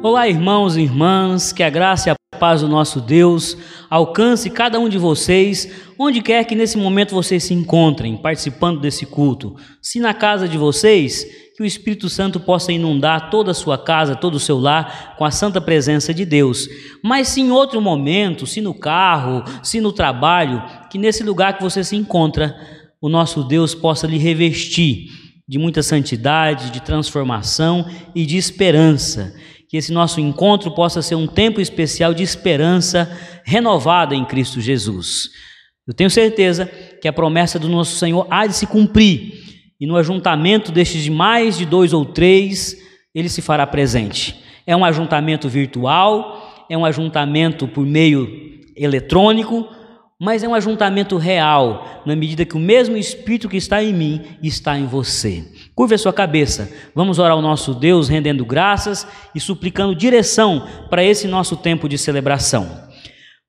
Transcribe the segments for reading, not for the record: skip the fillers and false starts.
Olá, irmãos e irmãs, que a graça e a paz do nosso Deus alcance cada um de vocês, onde quer que nesse momento vocês se encontrem, participando desse culto. Se na casa de vocês, que o Espírito Santo possa inundar toda a sua casa, todo o seu lar, com a santa presença de Deus. Mas se em outro momento, se no carro, se no trabalho, que nesse lugar que você se encontra, o nosso Deus possa lhe revestir de muita santidade, de transformação e de esperança. Que esse nosso encontro possa ser um tempo especial de esperança renovada em Cristo Jesus. Eu tenho certeza que a promessa do nosso Senhor há de se cumprir, e no ajuntamento destes de mais de 2 ou 3, Ele se fará presente. É um ajuntamento virtual, é um ajuntamento por meio eletrônico, mas é um ajuntamento real, na medida que o mesmo Espírito que está em mim está em você. Curve a sua cabeça, vamos orar ao nosso Deus, rendendo graças e suplicando direção para esse nosso tempo de celebração.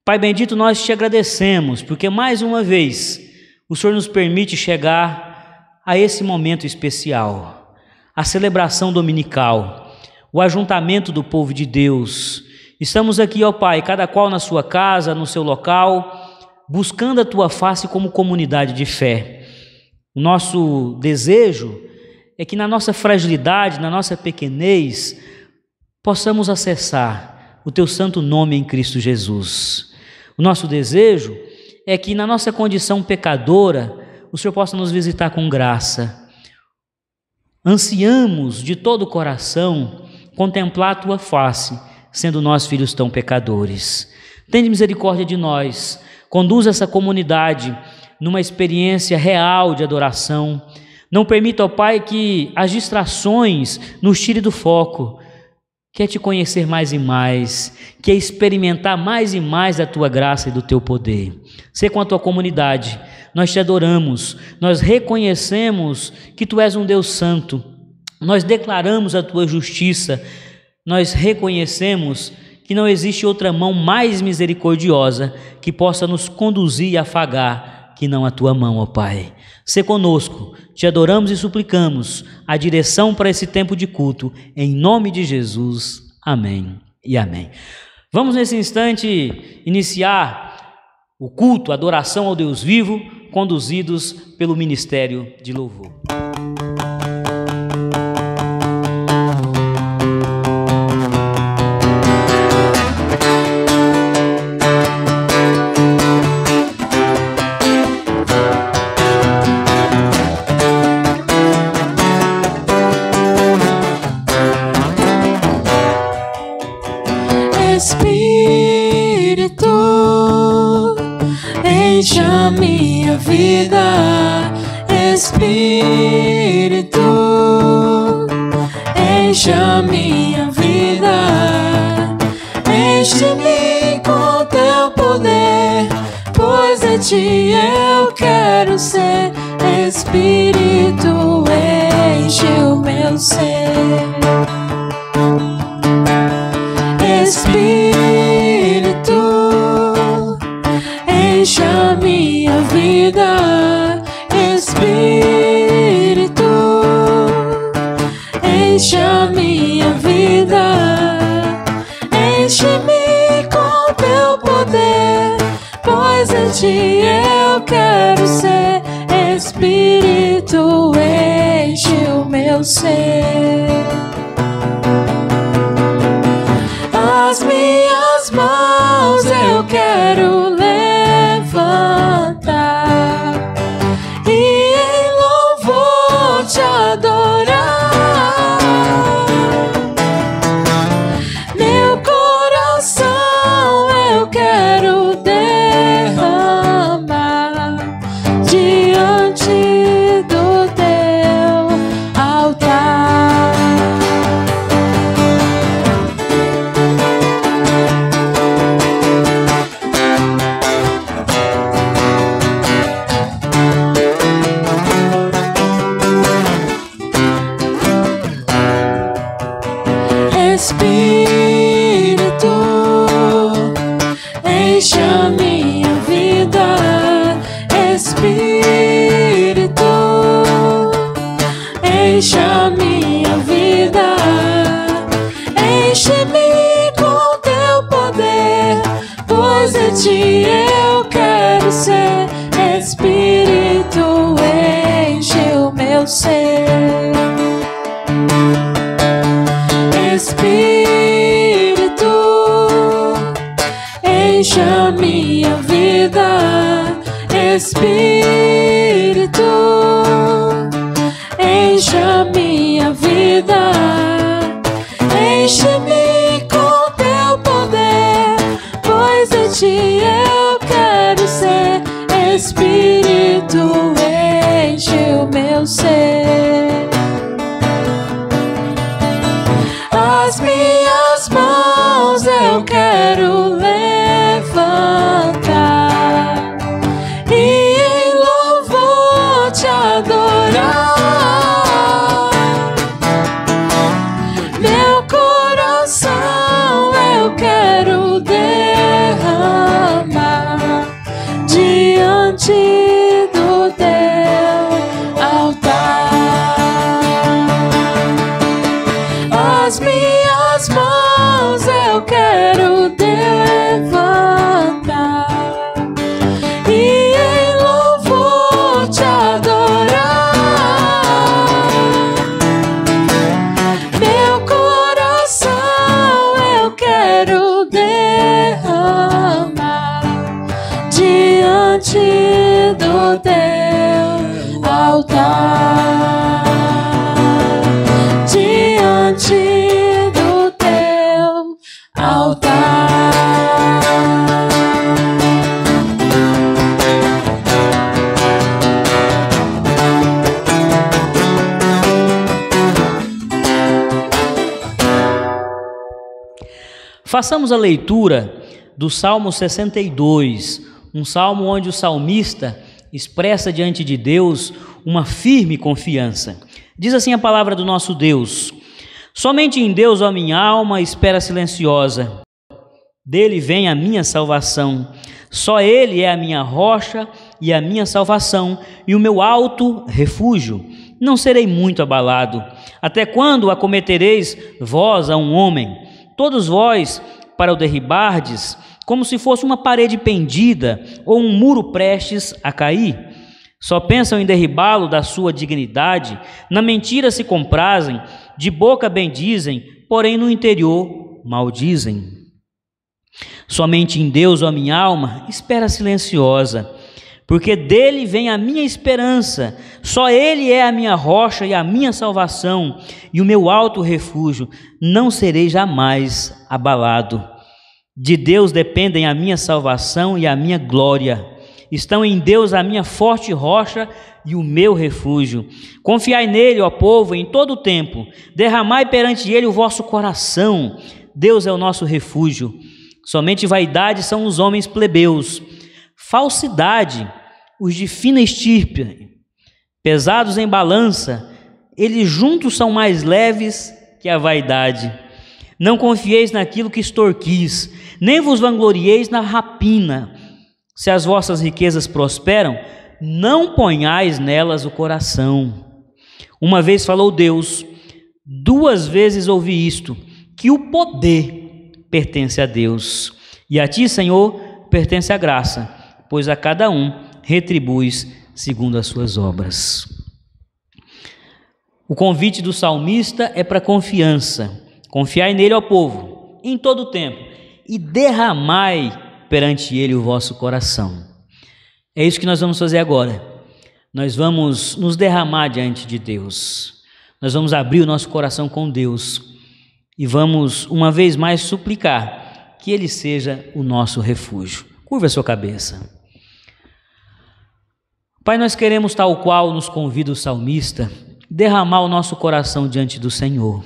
Pai bendito, nós te agradecemos, porque mais uma vez o Senhor nos permite chegar a esse momento especial, a celebração dominical, o ajuntamento do povo de Deus. Estamos aqui, ó Pai, cada qual na sua casa, no seu local, buscando a Tua face como comunidade de fé. O nosso desejo é que na nossa fragilidade, na nossa pequenez, possamos acessar o Teu santo nome em Cristo Jesus. O nosso desejo é que na nossa condição pecadora, o Senhor possa nos visitar com graça. Ansiamos de todo o coração contemplar a Tua face, sendo nós filhos tão pecadores. Tende misericórdia de nós. Conduz essa comunidade numa experiência real de adoração. Não permita, ó Pai, que as distrações nos tire do foco. Quer te conhecer mais e mais, quer experimentar mais e mais da Tua graça e do Teu poder. Ser com a Tua comunidade, nós te adoramos, nós reconhecemos que Tu és um Deus santo, nós declaramos a Tua justiça, nós reconhecemos que não existe outra mão mais misericordiosa que possa nos conduzir e afagar que não a Tua mão, ó Pai. Sê conosco, te adoramos e suplicamos a direção para esse tempo de culto, em nome de Jesus. Amém e amém. Vamos nesse instante iniciar o culto, a adoração ao Deus vivo, conduzidos pelo Ministério de Louvor. Enche a minha vida, Espírito, enche a minha vida, enche-me com Teu poder, pois de Ti eu quero ser. Espírito, enche o meu ser. Espírito, enche a minha vida, Espírito, enche a minha vida, enche-me com Teu poder, pois em Ti eu quero ser. Espírito, enche o meu ser. As minhas mãos eu quero levantar e em louvor te adorar. Meu coração eu quero derramar diante do Teu altar. Espírito, enche a minha vida, Espírito, enche a minha vida, enche-me meu ser. Espírito, enche a minha vida. Espírito, enche a minha vida. Enche-me com teu poder, pois em ti eu quero ser. Espírito, enche o meu ser. As minhas mãos eu quero levantar e em louvor te adorar. Meu coração eu quero derramar diante do teu altar. As minhas mãos eu quero levantar e em louvor te adorar. Meu coração eu quero derramar diante do teu altar. Diante do teu altar. Façamos a leitura do Salmo 62, um salmo onde o salmista expressa diante de Deus uma firme confiança. Diz assim a palavra do nosso Deus: somente em Deus, ó minha alma, espera silenciosa. Dele vem a minha salvação. Só Ele é a minha rocha e a minha salvação e o meu alto refúgio. Não serei muito abalado. Até quando acometereis vós a um homem? Todos vós para o derribardes, como se fosse uma parede pendida ou um muro prestes a cair. Só pensam em derribá-lo da sua dignidade, na mentira se comprazem, de boca bendizem, porém no interior maldizem. Somente em Deus, ó minha alma, espera silenciosa, porque dele vem a minha esperança. Só Ele é a minha rocha e a minha salvação e o meu alto refúgio. Não serei jamais abalado. De Deus dependem a minha salvação e a minha glória. Estão em Deus a minha forte rocha e o meu refúgio. Confiai nele, ó povo, em todo o tempo. Derramai perante ele o vosso coração. Deus é o nosso refúgio. Somente vaidade são os homens plebeus. Falsidade, os de fina estirpe. Pesados em balança, eles juntos são mais leves que a vaidade. Não confieis naquilo que extorquis, nem vos vanglorieis na rapina. Se as vossas riquezas prosperam, não ponhais nelas o coração. Uma vez falou Deus, 2 vezes ouvi isto, que o poder pertence a Deus. E a ti, Senhor, pertence a graça, pois a cada um retribuis segundo as suas obras. O convite do salmista é para confiança. Confiai nele, ó povo, em todo o tempo, e derramai perante ele o vosso coração. É isso que nós vamos fazer agora. Nós vamos nos derramar diante de Deus. Nós vamos abrir o nosso coração com Deus e vamos, uma vez mais, suplicar que Ele seja o nosso refúgio. Curva a sua cabeça. Pai, nós queremos, tal qual nos convida o salmista, derramar o nosso coração diante do Senhor.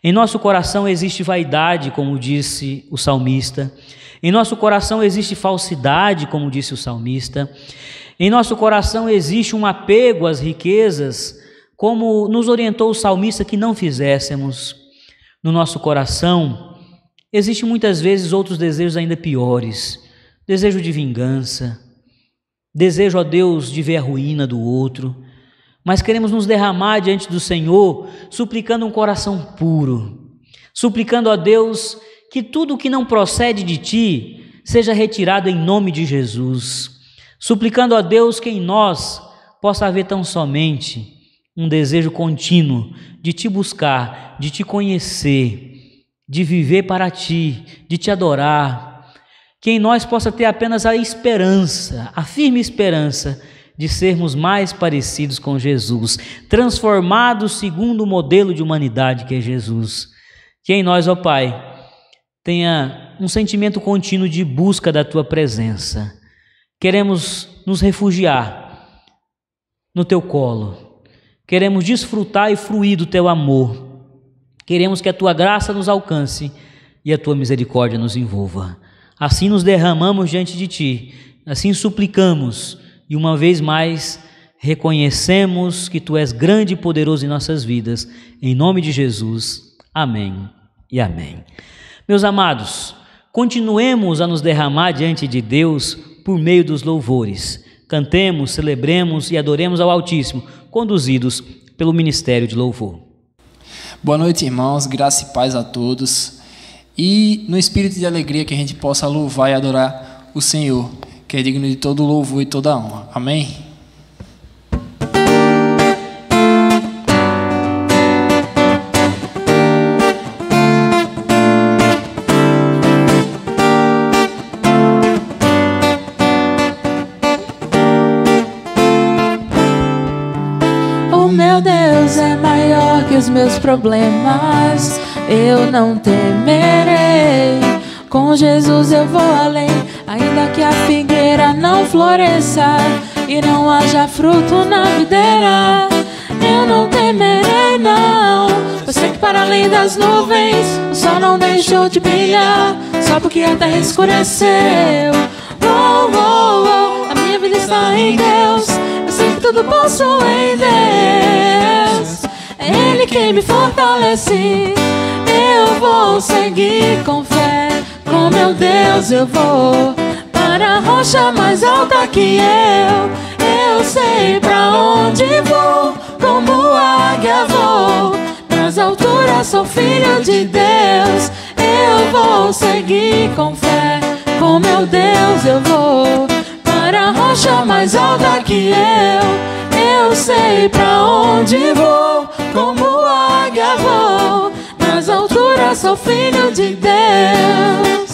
Em nosso coração existe vaidade, como disse o salmista. Em nosso coração existe falsidade, como disse o salmista. Em nosso coração existe um apego às riquezas, como nos orientou o salmista que não fizéssemos. No nosso coração existe muitas vezes outros desejos ainda piores. Desejo de vingança, desejo, ó Deus, de ver a ruína do outro. Mas queremos nos derramar diante do Senhor, suplicando um coração puro, suplicando a Deus que tudo o que não procede de Ti seja retirado em nome de Jesus, suplicando a Deus que em nós possa haver tão somente um desejo contínuo de te buscar, de te conhecer, de viver para ti, de te adorar. Que em nós possa ter apenas a esperança, a firme esperança de sermos mais parecidos com Jesus, transformados segundo o modelo de humanidade que é Jesus. Que em nós, ó Pai, tenha um sentimento contínuo de busca da Tua presença. Queremos nos refugiar no Teu colo. Queremos desfrutar e fruir do Teu amor. Queremos que a Tua graça nos alcance e a Tua misericórdia nos envolva. Assim nos derramamos diante de Ti, assim suplicamos e uma vez mais reconhecemos que Tu és grande e poderoso em nossas vidas. Em nome de Jesus, amém e amém. Meus amados, continuemos a nos derramar diante de Deus por meio dos louvores. Cantemos, celebremos e adoremos ao Altíssimo, conduzidos pelo Ministério de Louvor. Boa noite, irmãos, graça e paz a todos. E no espírito de alegria que a gente possa louvar e adorar o Senhor, que é digno de todo louvor e toda honra. Amém? O meu Deus é maior que os meus problemas, eu não temerei. Com Jesus eu vou além, ainda que a figueira não floresça e não haja fruto na videira. Eu não temerei não, eu sei que para além das nuvens o sol não deixou de brilhar, só porque a terra escureceu. Oh, oh, oh, a minha vida está em Deus, eu sei que tudo posso em Deus. É Ele quem me fortalece, eu vou seguir com fé. Com meu Deus eu vou para a rocha mais alta que eu sei pra onde vou, como águia vou, nas alturas sou filho de Deus. Eu vou seguir com fé, com meu Deus eu vou para a rocha mais alta que eu sei pra onde vou, como águia vou, nas alturas sou filho de Deus.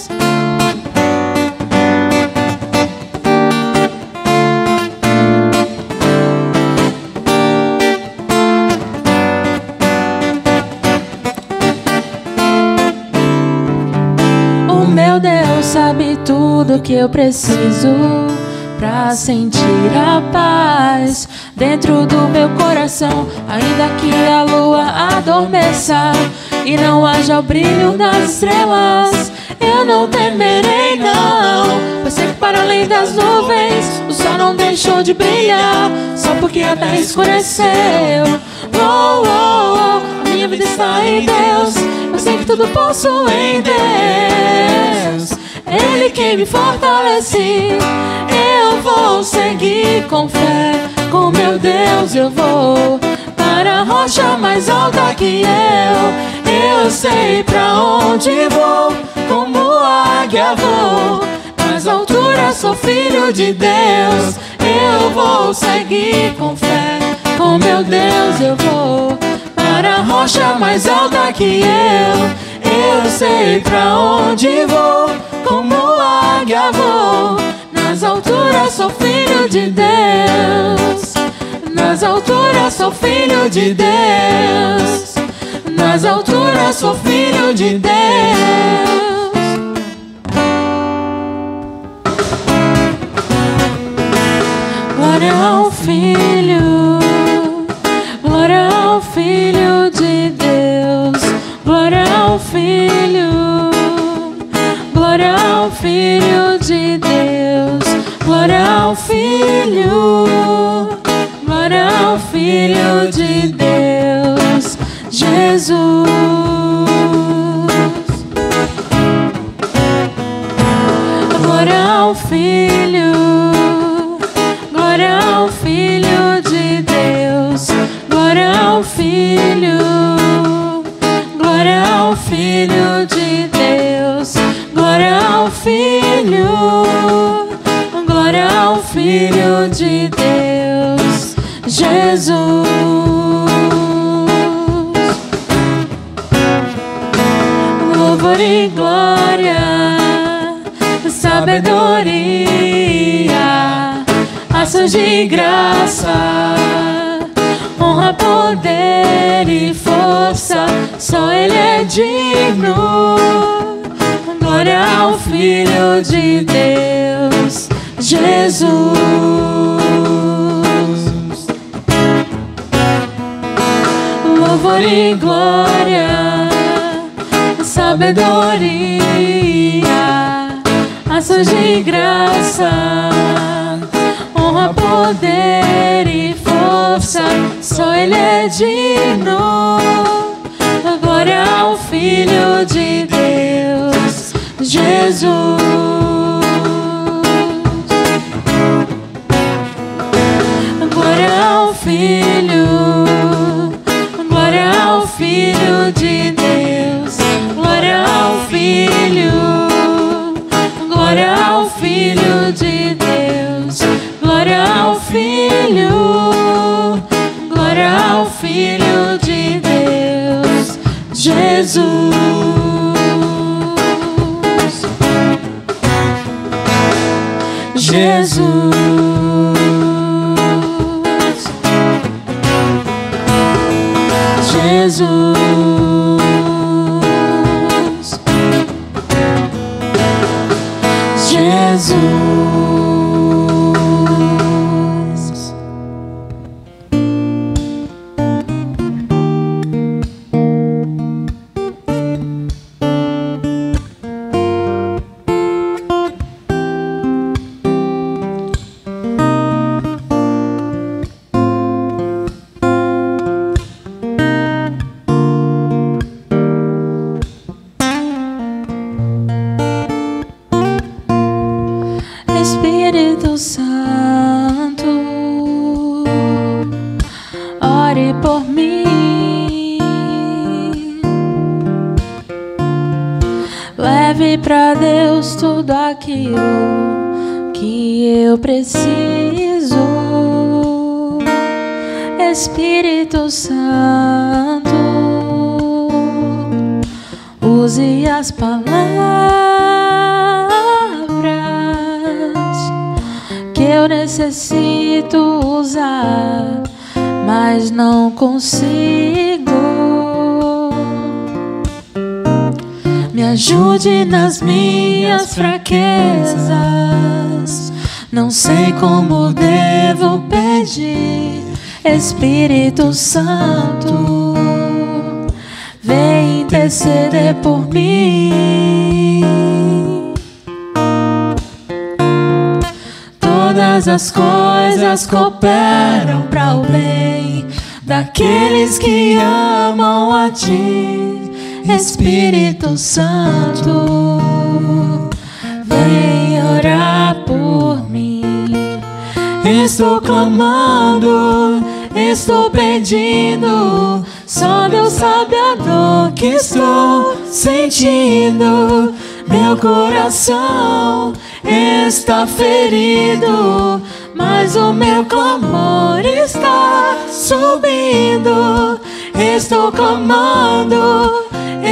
O meu Deus sabe tudo que eu preciso pra sentir a paz dentro do meu coração, ainda que a lua adormeça e não haja o brilho das estrelas. Eu não temerei não, pois sei que para além das nuvens o sol não deixou de brilhar, só porque a terra escureceu. Oh, oh, oh, a minha vida está em Deus, eu sei que tudo posso em Deus. Ele quem me fortalece, eu vou seguir com fé. Com meu Deus eu vou para a rocha mais alta que eu sei pra onde vou, como águia vou, nas alturas sou filho de Deus. Eu vou seguir com fé, com meu Deus eu vou para a rocha mais alta que eu sei pra onde vou, como águia vou, nas alturas sou filho de Deus. Nas alturas sou filho de Deus, nas alturas sou filho de Deus. Glória ao Filho, glória ao Filho de Deus, glória ao Filho, glória ao Filho de Deus, glória ao Filho, glória ao Filho de Deus, Jesus. Glória ao Filho, glória ao Filho de Deus, glória ao Filho, glória ao Filho de Deus, glória ao Filho, glória ao Filho de Deus, Jesus. de graça, honra, poder e força, só Ele é digno. Glória ao Filho de Deus, Jesus. Louvor e glória, sabedoria, ações de graça, honra, poder e força, só Ele é digno. Glória ao Filho de Deus, Jesus. Glória ao Filho, glória ao Filho de Deus, glória ao Filho, glória ao Filho de Deus, glória ao Filho, glória ao Filho de Deus, Jesus. Jesus. Jesus. Jesus. Espírito Santo, ore por mim, leve pra Deus tudo aquilo que eu preciso. Espírito Santo, use as palavras que eu necessito usar, mas não consigo. Me ajude nas minhas fraquezas, não sei como devo pedir. Espírito Santo, vem interceder por mim. Todas as coisas cooperam para o bem daqueles que amam a Ti. Espírito Santo, vem orar por mim. Estou clamando, estou pedindo, só Deus sabe a dor que estou sentindo. Meu coração está ferido, mas o meu clamor está subindo. Estou clamando,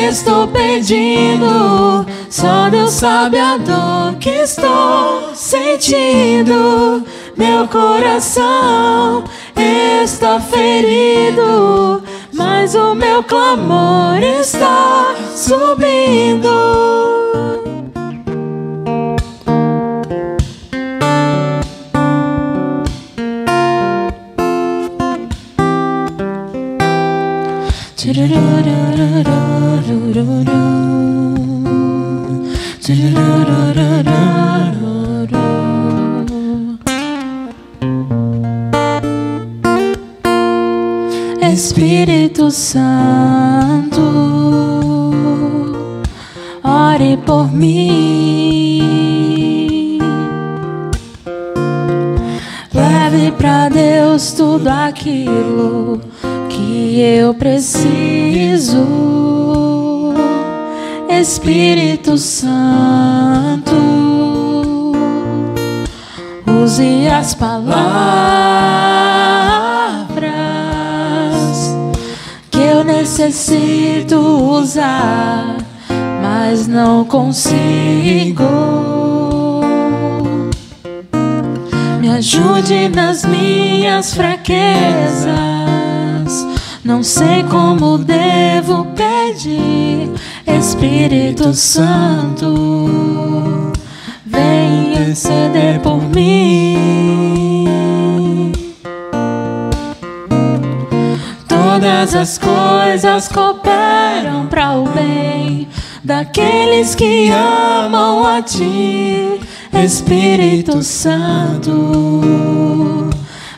estou pedindo, só Deus sabe a dor que estou sentindo. Meu coração está ferido, mas o meu clamor está subindo. Espírito Santo, ore por mim. Leve pra Deus tudo aquilo que eu preciso. Espírito Santo, use as palavras que eu necessito usar, mas não consigo. Me ajude nas minhas fraquezas. Não sei como devo pedir. Espírito Santo, vem interceder por mim. Todas as coisas cooperam para o bem daqueles que amam a Ti. Espírito Santo,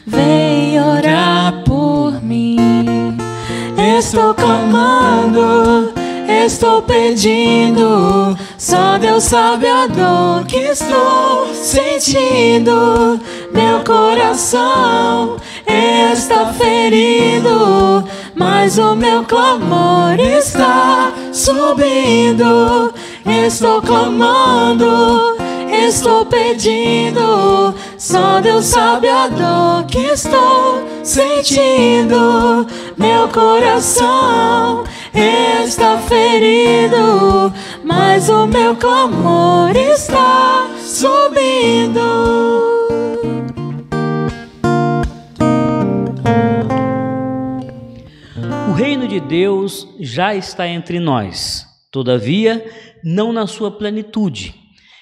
vem orar por mim. Estou clamando, estou pedindo, só Deus sabe a dor que estou sentindo. Meu coração está ferido, mas o meu clamor está subindo. Estou clamando, estou pedindo, só Deus sabe a dor que estou sentindo. Meu coração está ferido, mas o meu clamor está subindo. O reino de Deus já está entre nós, todavia, não na sua plenitude.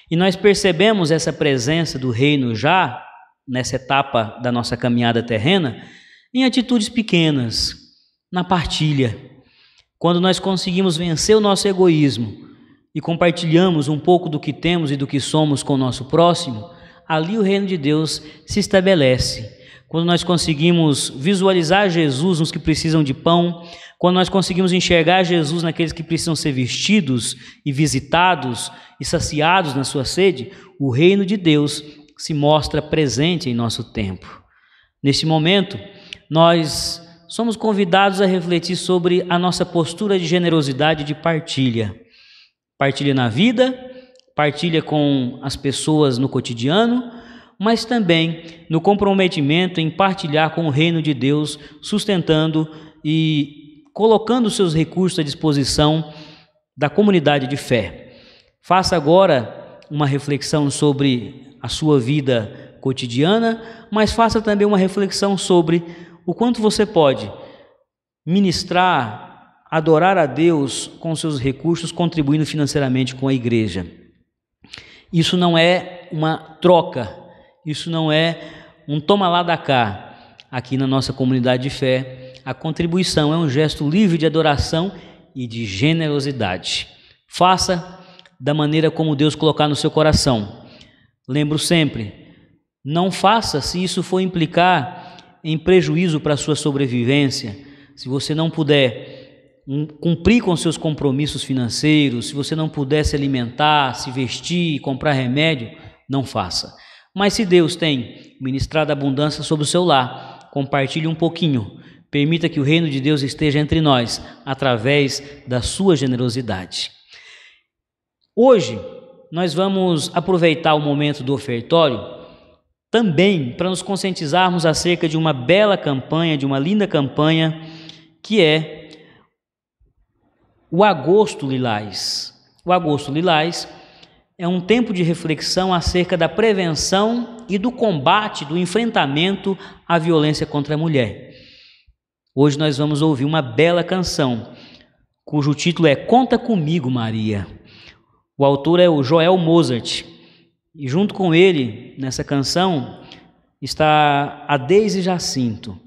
E nós percebemos essa presença do reino já, nessa etapa da nossa caminhada terrena, em atitudes pequenas, na partilha. Quando nós conseguimos vencer o nosso egoísmo e compartilhamos um pouco do que temos e do que somos com o nosso próximo, ali o reino de Deus se estabelece. Quando nós conseguimos visualizar Jesus nos que precisam de pão, quando nós conseguimos enxergar Jesus naqueles que precisam ser vestidos e visitados e saciados na sua sede, o reino de Deus se mostra presente em nosso tempo. Neste momento, nós somos convidados a refletir sobre a nossa postura de generosidade e de partilha. Partilha na vida, partilha com as pessoas no cotidiano, mas também no comprometimento em partilhar com o reino de Deus, sustentando e colocando seus recursos à disposição da comunidade de fé. Faça agora uma reflexão sobre a sua vida cotidiana, mas faça também uma reflexão sobre o quanto você pode ministrar, adorar a Deus com seus recursos, contribuindo financeiramente com a igreja. Isso não é uma troca, isso não é um toma lá da cá. Aqui na nossa comunidade de fé, a contribuição é um gesto livre de adoração e de generosidade. Faça da maneira como Deus colocar no seu coração. Lembro sempre, não faça se isso for implicar em prejuízo para a sua sobrevivência. Se você não puder cumprir com seus compromissos financeiros, se você não puder se alimentar, se vestir, comprar remédio, não faça. Mas se Deus tem ministrado abundância sobre o seu lar, compartilhe um pouquinho. Permita que o reino de Deus esteja entre nós, através da sua generosidade. Hoje, nós vamos aproveitar o momento do ofertório também para nos conscientizarmos acerca de uma bela campanha, de uma linda campanha, que é o Agosto Lilás. O Agosto Lilás é um tempo de reflexão acerca da prevenção e do combate, do enfrentamento à violência contra a mulher. Hoje nós vamos ouvir uma bela canção, cujo título é Conta Comigo, Maria. O autor é o Joel Mozart, e junto com ele, nessa canção, está a Deise Jacinto.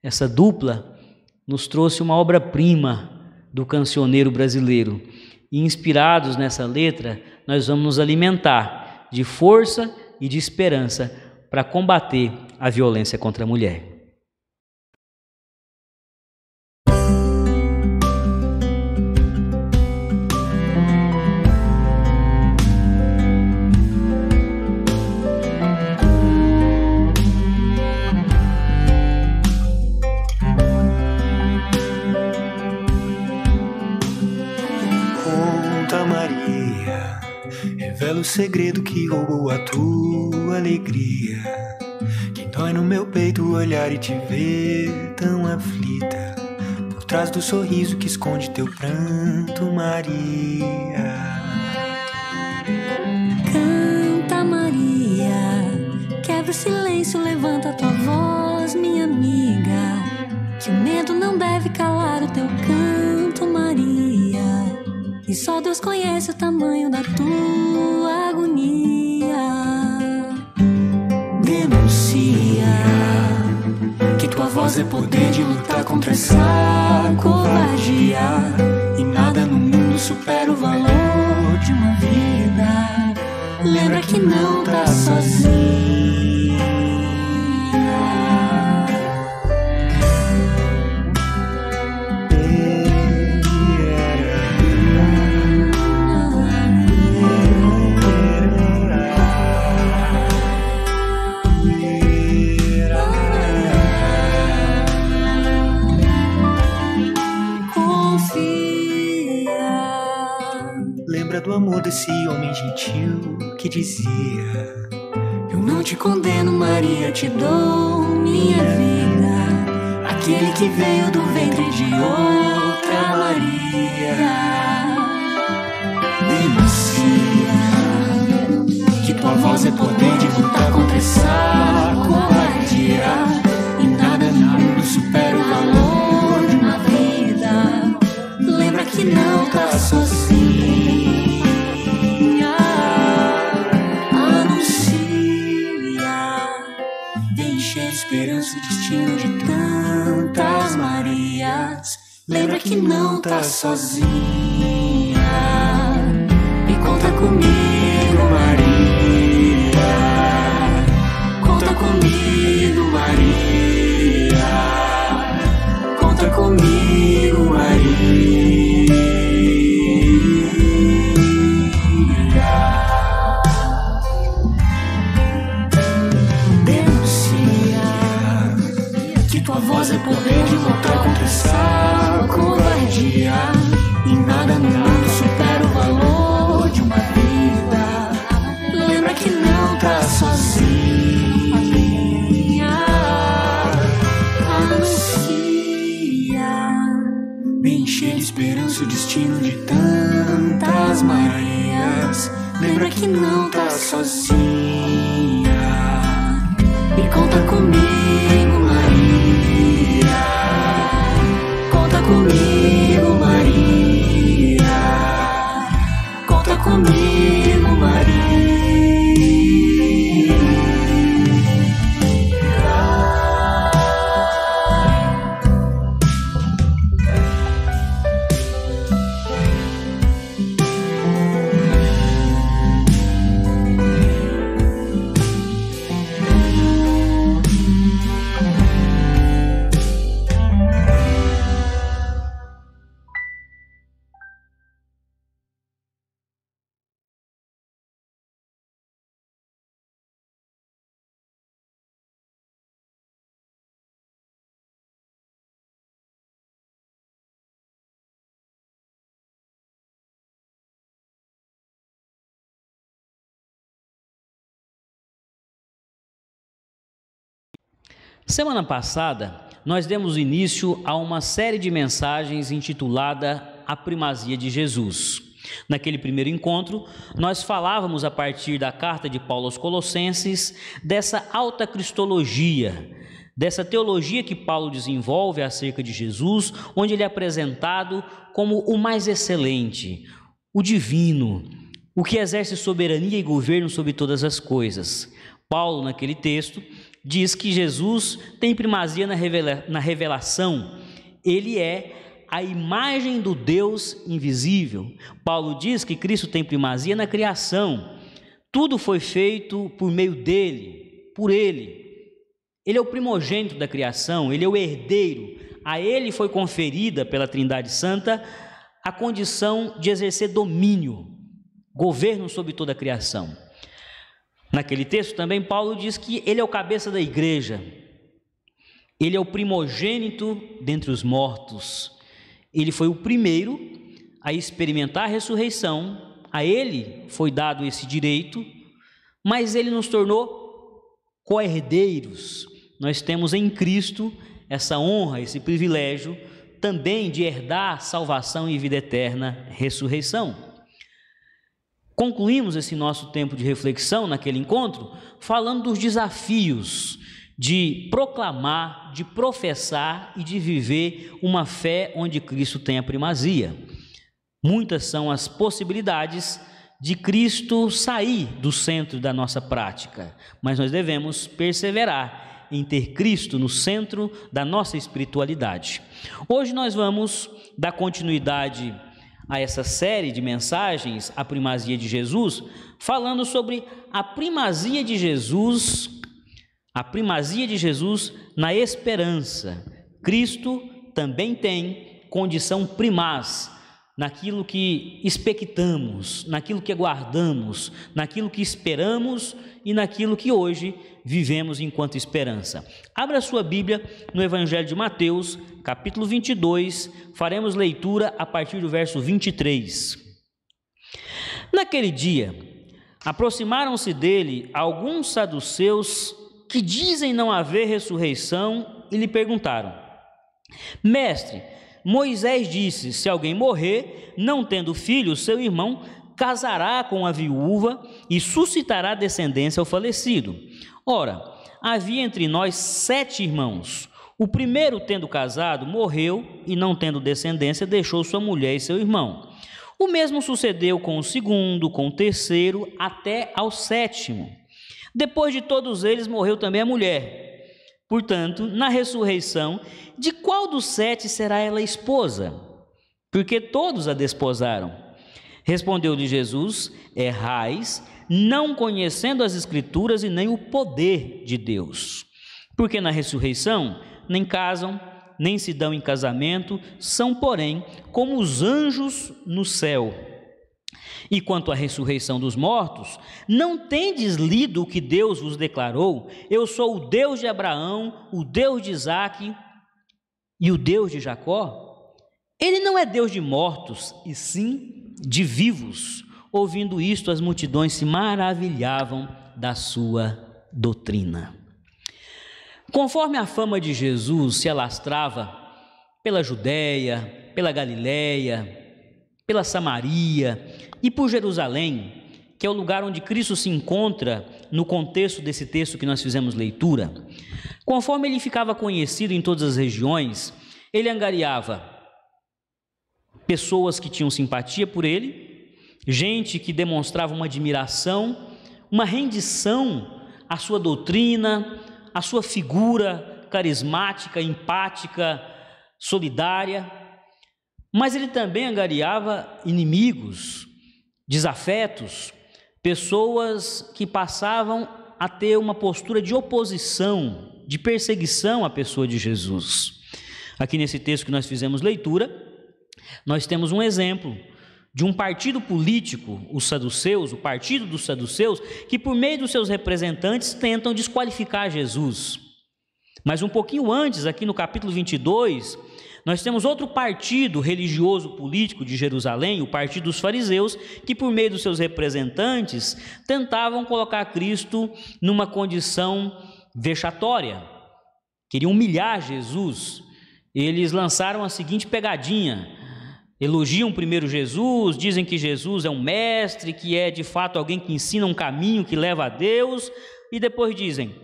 Essa dupla nos trouxe uma obra-prima do cancioneiro brasileiro. E inspirados nessa letra, nós vamos nos alimentar de força e de esperança para combater a violência contra a mulher. Revela o segredo que roubou a tua alegria, que dói no meu peito olhar e te ver tão aflita, por trás do sorriso que esconde teu pranto, Maria. Canta, Maria, quebra o silêncio deve calar o teu canto, Maria. E só Deus conhece o tamanho da tua agonia. Denuncia que tua voz é poder de lutar contra essa covardia. E nada no mundo supera o valor de uma vida. Lembra que não tá sozinha. Lembra do amor desse homem gentil que dizia: eu não te condeno, Maria, te dou minha vida. Aquele que veio do ventre de outra Maria. Denuncia que tua voz é poder de lutar contra essa covardia. E nada no mundo supera o valor de uma vida. Lembra que não tá sozinha. Esperança e destino de tantas Marias. Lembra que não tá sozinha. E conta comigo, Maria. Conta comigo, Maria. Conta comigo, Maria. Tua voz é poder de lutar contra essa covardia. E nada no mundo supera o valor de uma vida. Lembra que não tá sozinha. Anuncia, vem encher de esperança o destino de tantas Marias. Lembra que não tá sozinha. E conta comigo, Maria. Conta comigo, Maria. Conta comigo, Maria. Semana passada, nós demos início a uma série de mensagens intitulada A Primazia de Jesus. Naquele primeiro encontro, nós falávamos a partir da carta de Paulo aos Colossenses dessa alta cristologia, dessa teologia que Paulo desenvolve acerca de Jesus, onde ele é apresentado como o mais excelente, o divino, o que exerce soberania e governo sobre todas as coisas. Paulo, naquele texto, diz que Jesus tem primazia na revelação, ele é a imagem do Deus invisível. Paulo diz que Cristo tem primazia na criação, tudo foi feito por meio dele, por ele. Ele é o primogênito da criação, ele é o herdeiro, a ele foi conferida pela Trindade Santa a condição de exercer domínio, governo sobre toda a criação. Naquele texto também Paulo diz que ele é o cabeça da igreja, ele é o primogênito dentre os mortos, ele foi o primeiro a experimentar a ressurreição, a ele foi dado esse direito, mas ele nos tornou co-herdeiros. Nós temos em Cristo essa honra, esse privilégio também de herdar salvação e vida eterna, ressurreição. Concluímos esse nosso tempo de reflexão naquele encontro falando dos desafios de proclamar, de professar e de viver uma fé onde Cristo tem a primazia. Muitas são as possibilidades de Cristo sair do centro da nossa prática, mas nós devemos perseverar em ter Cristo no centro da nossa espiritualidade. Hoje nós vamos dar continuidade a essa série de mensagens, a primazia de Jesus, falando sobre a primazia de Jesus na esperança. Cristo também tem condição primaz naquilo que expectamos, naquilo que aguardamos, naquilo que esperamos e naquilo que hoje vivemos enquanto esperança. Abra a sua Bíblia no Evangelho de Mateus, capítulo 22, faremos leitura a partir do verso 23. Naquele dia, aproximaram-se dele alguns saduceus que dizem não haver ressurreição e lhe perguntaram: Mestre, Moisés disse, se alguém morrer, não tendo filho, seu irmão casará com a viúva e suscitará descendência ao falecido. Ora, havia entre nós 7 irmãos. O primeiro, tendo casado, morreu e não tendo descendência, deixou sua mulher e seu irmão. O mesmo sucedeu com o segundo, com o terceiro, até ao 7º. Depois de todos eles, morreu também a mulher. Portanto, na ressurreição, de qual dos 7 será ela esposa? Porque todos a desposaram. Respondeu-lhe Jesus: errais, não conhecendo as Escrituras e nem o poder de Deus. Porque na ressurreição, nem casam, nem se dão em casamento, são, porém, como os anjos no céu. E quanto à ressurreição dos mortos, não tendes lido o que Deus vos declarou? Eu sou o Deus de Abraão, o Deus de Isaque e o Deus de Jacó? Ele não é Deus de mortos, e sim de vivos. Ouvindo isto, as multidões se maravilhavam da sua doutrina. Conforme a fama de Jesus se alastrava pela Judéia, pela Galiléia, pela Samaria e por Jerusalém, que é o lugar onde Cristo se encontra no contexto desse texto que nós fizemos leitura, conforme ele ficava conhecido em todas as regiões, ele angariava pessoas que tinham simpatia por ele, gente que demonstrava uma admiração, uma rendição à sua doutrina, à sua figura carismática, empática, solidária. Mas ele também angariava inimigos, desafetos, pessoas que passavam a ter uma postura de oposição, de perseguição à pessoa de Jesus. Aqui nesse texto que nós fizemos leitura, nós temos um exemplo de um partido político, os saduceus, o partido dos saduceus, que por meio dos seus representantes tentam desqualificar Jesus. Mas um pouquinho antes, aqui no capítulo 22, nós temos outro partido religioso político de Jerusalém, o partido dos fariseus, que por meio dos seus representantes tentavam colocar Cristo numa condição vexatória, queriam humilhar Jesus. Eles lançaram a seguinte pegadinha: elogiam primeiro Jesus, dizem que Jesus é um mestre, que é de fato alguém que ensina um caminho que leva a Deus, e depois dizem: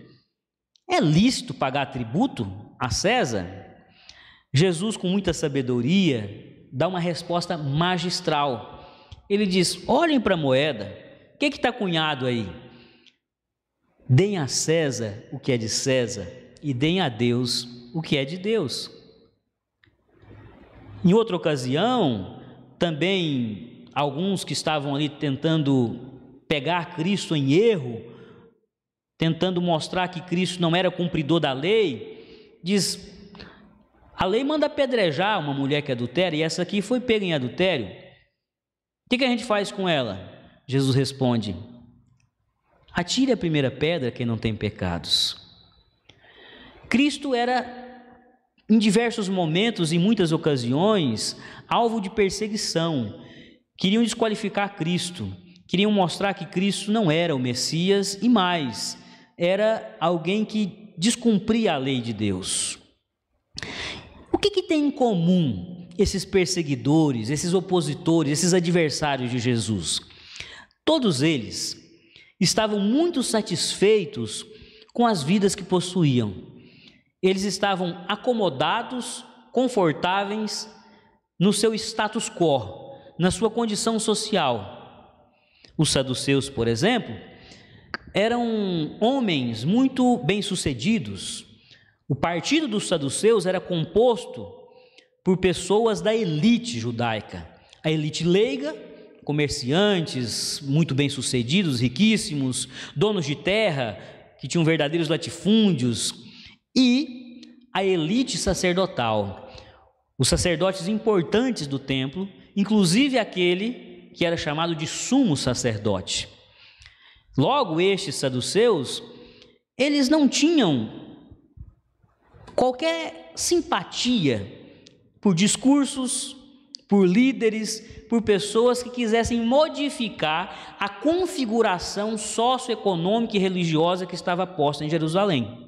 é lícito pagar tributo a César? Jesus, com muita sabedoria, dá uma resposta magistral. Ele diz: olhem para a moeda, o que está cunhado aí? Deem a César o que é de César e deem a Deus o que é de Deus. Em outra ocasião, também alguns que estavam ali tentando pegar Cristo em erro, tentando mostrar que Cristo não era cumpridor da lei, diz: a lei manda apedrejar uma mulher que adultera, e essa aqui foi pega em adultério. O que a gente faz com ela? Jesus responde: atire a primeira pedra quem não tem pecados. Cristo era, em diversos momentos, em muitas ocasiões, alvo de perseguição. Queriam desqualificar Cristo, queriam mostrar que Cristo não era o Messias e mais, era alguém que descumpria a lei de Deus. O que tem em comum esses perseguidores, esses opositores, esses adversários de Jesus? Todos eles estavam muito satisfeitos com as vidas que possuíam. Eles estavam acomodados, confortáveis no seu status quo, na sua condição social. Os saduceus, por exemplo, eram homens muito bem-sucedidos. O partido dos saduceus era composto por pessoas da elite judaica, a elite leiga, comerciantes muito bem-sucedidos, riquíssimos, donos de terra, que tinham verdadeiros latifúndios, e a elite sacerdotal, os sacerdotes importantes do templo, inclusive aquele que era chamado de sumo sacerdote. Logo, estes saduceus, eles não tinham qualquer simpatia por discursos, por líderes, por pessoas que quisessem modificar a configuração socioeconômica e religiosa que estava posta em Jerusalém.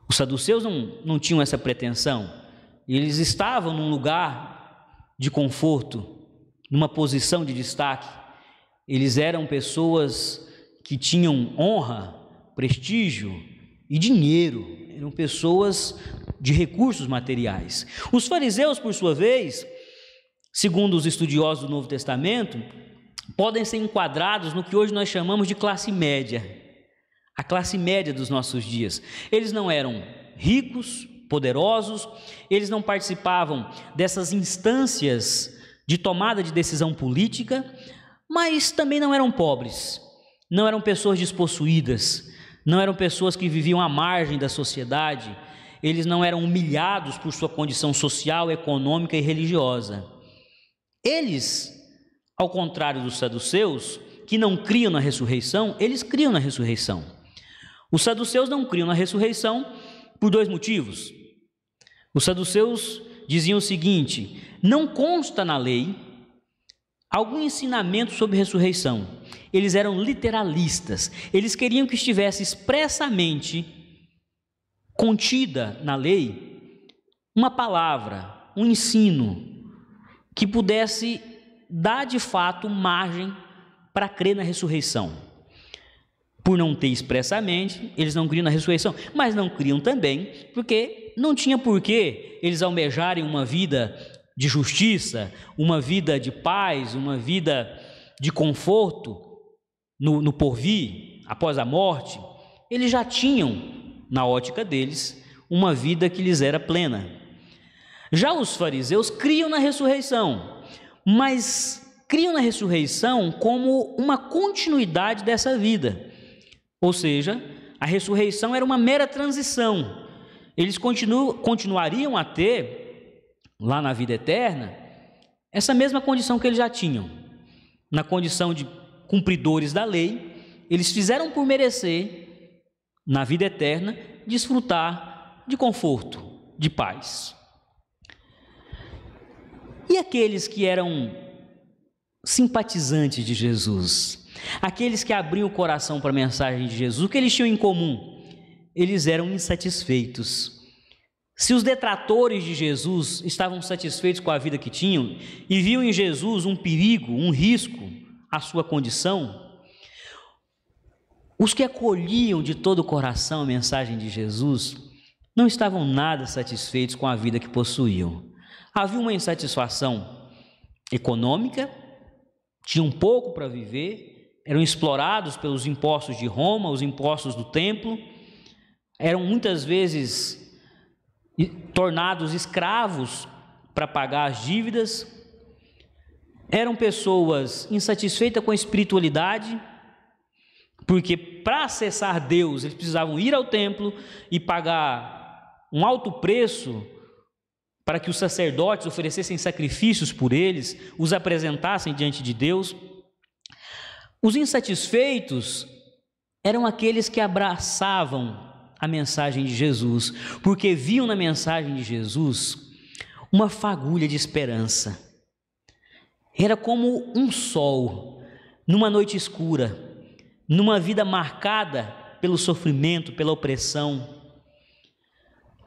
Os saduceus não tinham essa pretensão. Eles estavam num lugar de conforto, numa posição de destaque. Eles eram pessoas que tinham honra, prestígio e dinheiro. Eram pessoas de recursos materiais. Os fariseus, por sua vez, segundo os estudiosos do Novo Testamento, podem ser enquadrados no que hoje nós chamamos de classe média, a classe média dos nossos dias. Eles não eram ricos, poderosos, eles não participavam dessas instâncias de tomada de decisão política, mas também não eram pobres, não eram pessoas despossuídas, não eram pessoas que viviam à margem da sociedade. Eles não eram humilhados por sua condição social, econômica e religiosa. Eles, ao contrário dos saduceus, que não criam na ressurreição, eles criam na ressurreição. Os saduceus não criam na ressurreição por dois motivos. Os saduceus diziam o seguinte: não consta na lei algum ensinamento sobre ressurreição. Eles eram literalistas. Eles queriam que estivesse expressamente contida na lei uma palavra, um ensino que pudesse dar de fato margem para crer na ressurreição. Por não ter expressamente, eles não criam na ressurreição, mas não criam também porque não tinha porquê eles almejarem uma vida de justiça, uma vida de paz, uma vida de conforto no porvir, após a morte. Eles já tinham, na ótica deles, uma vida que lhes era plena. Já os fariseus criam na ressurreição, mas criam na ressurreição como uma continuidade dessa vida. Ou seja, a ressurreição era uma mera transição. Eles continuariam a ter, lá na vida eterna, essa mesma condição que eles já tinham. Na condição de cumpridores da lei, eles fizeram por merecer, na vida eterna, desfrutar de conforto, de paz. E aqueles que eram simpatizantes de Jesus, aqueles que abriam o coração para a mensagem de Jesus, o que eles tinham em comum? Eles eram insatisfeitos. Se os detratores de Jesus estavam satisfeitos com a vida que tinham e viam em Jesus um perigo, um risco à sua condição, os que acolhiam de todo o coração a mensagem de Jesus não estavam nada satisfeitos com a vida que possuíam. Havia uma insatisfação econômica, tinham pouco para viver, eram explorados pelos impostos de Roma, os impostos do templo, eram muitas vezes tornados escravos para pagar as dívidas, eram pessoas insatisfeitas com a espiritualidade, porque para acessar Deus eles precisavam ir ao templo e pagar um alto preço para que os sacerdotes oferecessem sacrifícios por eles, os apresentassem diante de Deus. Os insatisfeitos eram aqueles que abraçavam a mensagem de Jesus, porque viam na mensagem de Jesus uma fagulha de esperança. Era como um sol numa noite escura, numa vida marcada pelo sofrimento, pela opressão.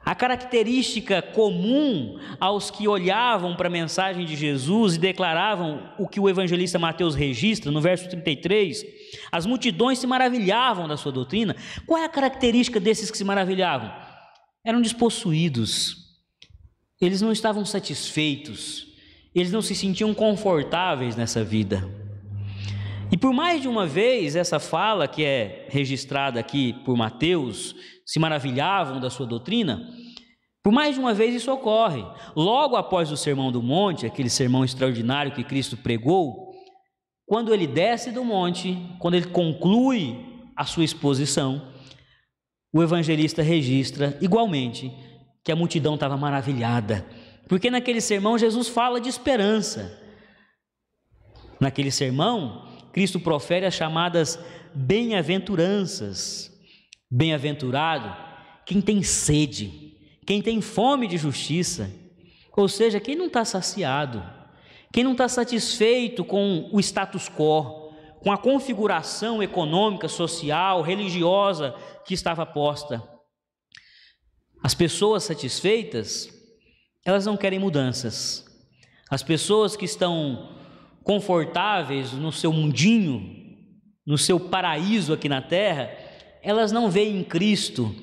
A característica comum aos que olhavam para a mensagem de Jesus e declaravam o que o evangelista Mateus registra no verso 33, as multidões se maravilhavam da sua doutrina. Qual é a característica desses que se maravilhavam? Eram despossuídos, eles não estavam satisfeitos, eles não se sentiam confortáveis nessa vida. E por mais de uma vez, essa fala que é registrada aqui por Mateus, se maravilhavam da sua doutrina, por mais de uma vez isso ocorre. Logo após o Sermão do Monte, aquele sermão extraordinário que Cristo pregou, quando ele desce do monte, quando ele conclui a sua exposição, o evangelista registra igualmente que a multidão estava maravilhada, porque naquele sermão Jesus fala de esperança. Naquele sermão, Cristo profere as chamadas bem-aventuranças. Bem-aventurado quem tem sede, quem tem fome de justiça, ou seja, quem não está saciado, quem não está satisfeito com o status quo, com a configuração econômica, social, religiosa que estava posta. As pessoas satisfeitas, elas não querem mudanças. As pessoas que estão confortáveis no seu mundinho, no seu paraíso aqui na terra, elas não veem em Cristo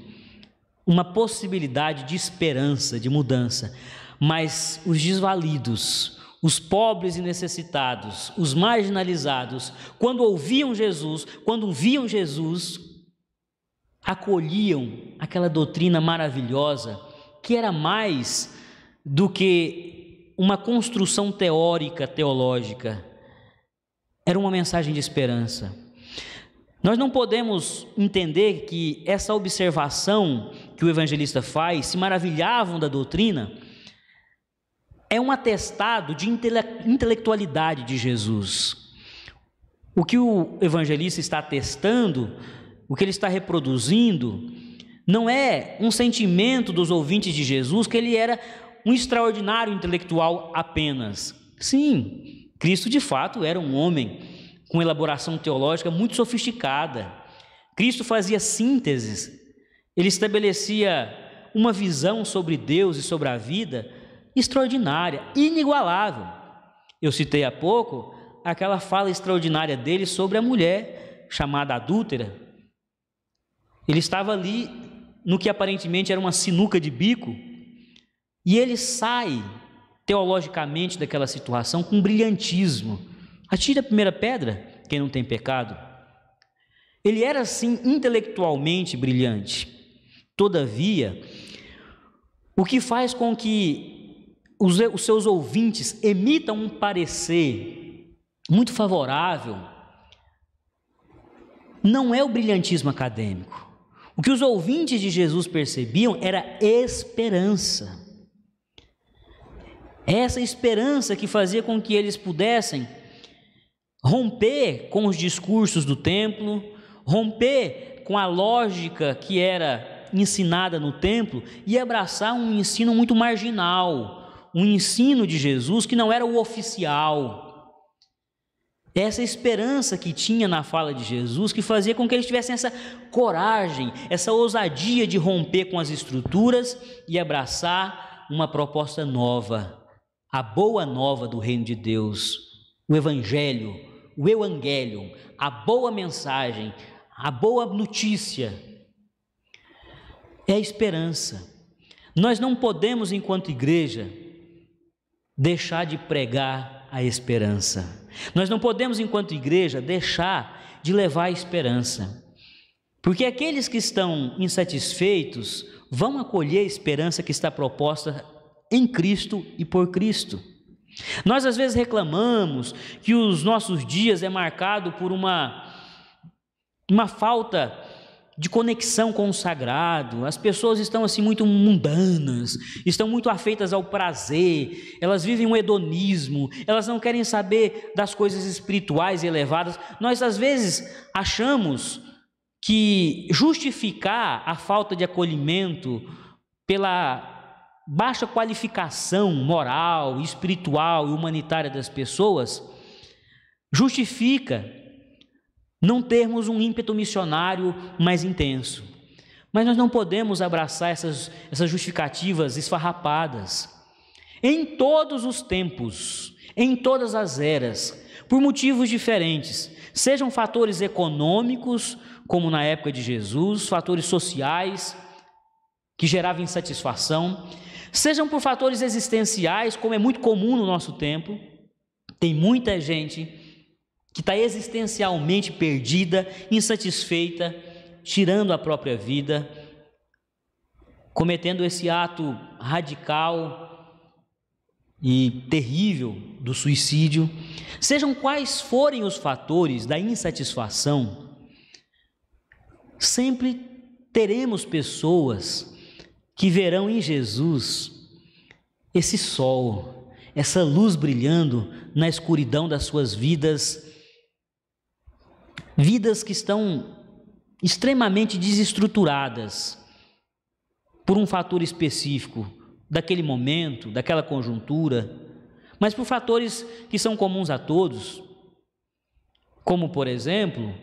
uma possibilidade de esperança, de mudança. Mas os desvalidos, os pobres e necessitados, os marginalizados, quando ouviam Jesus, quando viam Jesus, acolhiam aquela doutrina maravilhosa, que era mais do que uma construção teórica, teológica. Era uma mensagem de esperança. Nós não podemos entender que essa observação que o evangelista faz, se maravilhavam da doutrina, é um atestado de intelectualidade de Jesus. O que o evangelista está atestando, o que ele está reproduzindo, não é um sentimento dos ouvintes de Jesus que ele era um extraordinário intelectual apenas. Sim, Cristo de fato era um homem com elaboração teológica muito sofisticada. Cristo fazia sínteses, ele estabelecia uma visão sobre Deus e sobre a vida extraordinária, inigualável. Eu citei há pouco aquela fala extraordinária dele sobre a mulher chamada adúltera. Ele estava ali no que aparentemente era uma sinuca de bico, e ele sai teologicamente daquela situação com brilhantismo. Atire a primeira pedra, quem não tem pecado. Ele era assim intelectualmente brilhante. Todavia, o que faz com que os seus ouvintes emitam um parecer muito favorável não é o brilhantismo acadêmico. O que os ouvintes de Jesus percebiam era esperança. Essa esperança que fazia com que eles pudessem romper com os discursos do templo, romper com a lógica que era ensinada no templo e abraçar um ensino muito marginal, um ensino de Jesus que não era o oficial. Essa esperança que tinha na fala de Jesus, que fazia com que eles tivessem essa coragem, essa ousadia de romper com as estruturas e abraçar uma proposta nova, a boa nova do reino de Deus, o Evangelho, o Evangelium, a boa mensagem, a boa notícia. É a esperança. Nós não podemos, enquanto igreja, deixar de pregar a esperança. Nós não podemos, enquanto igreja, deixar de levar a esperança. Porque aqueles que estão insatisfeitos vão acolher a esperança que está proposta em Cristo e por Cristo. Nós às vezes reclamamos que os nossos dias é marcado por uma falta de conexão com o sagrado. As pessoas estão assim muito mundanas, estão muito afeitas ao prazer, elas vivem um hedonismo, elas não querem saber das coisas espirituais e elevadas. Nós às vezes achamos que justificar a falta de acolhimento pela baixa qualificação moral, espiritual e humanitária das pessoas justifica não termos um ímpeto missionário mais intenso. Mas nós não podemos abraçar essas justificativas esfarrapadas. Em todos os tempos, em todas as eras, por motivos diferentes, sejam fatores econômicos, como na época de Jesus, fatores sociais, que geravam insatisfação, sejam por fatores existenciais, como é muito comum no nosso tempo. Tem muita gente que está existencialmente perdida, insatisfeita, tirando a própria vida, cometendo esse ato radical e terrível do suicídio. Sejam quais forem os fatores da insatisfação, sempre teremos pessoas que verão em Jesus esse sol, essa luz brilhando na escuridão das suas vidas, vidas que estão extremamente desestruturadas por um fator específico daquele momento, daquela conjuntura, mas por fatores que são comuns a todos, como, por exemplo,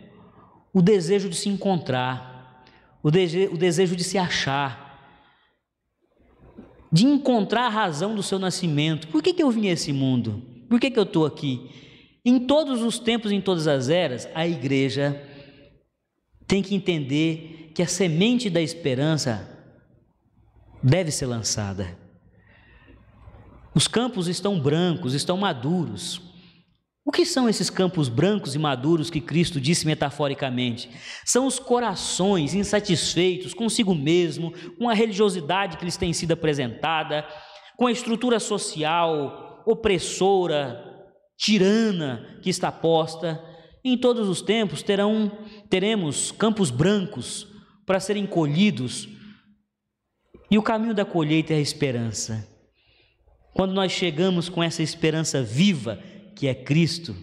o desejo de se encontrar, o desejo de se achar, de encontrar a razão do seu nascimento. Por que eu vim a esse mundo? Por que eu estou aqui? Em todos os tempos, em todas as eras, a igreja tem que entender que a semente da esperança deve ser lançada. Os campos estão brancos, estão maduros. O que são esses campos brancos e maduros que Cristo disse metaforicamente? São os corações insatisfeitos consigo mesmo, com a religiosidade que lhes tem sido apresentada, com a estrutura social opressora, tirana que está posta. Em todos os tempos teremos campos brancos para serem colhidos, e o caminho da colheita é a esperança. Quando nós chegamos com essa esperança viva, que é Cristo,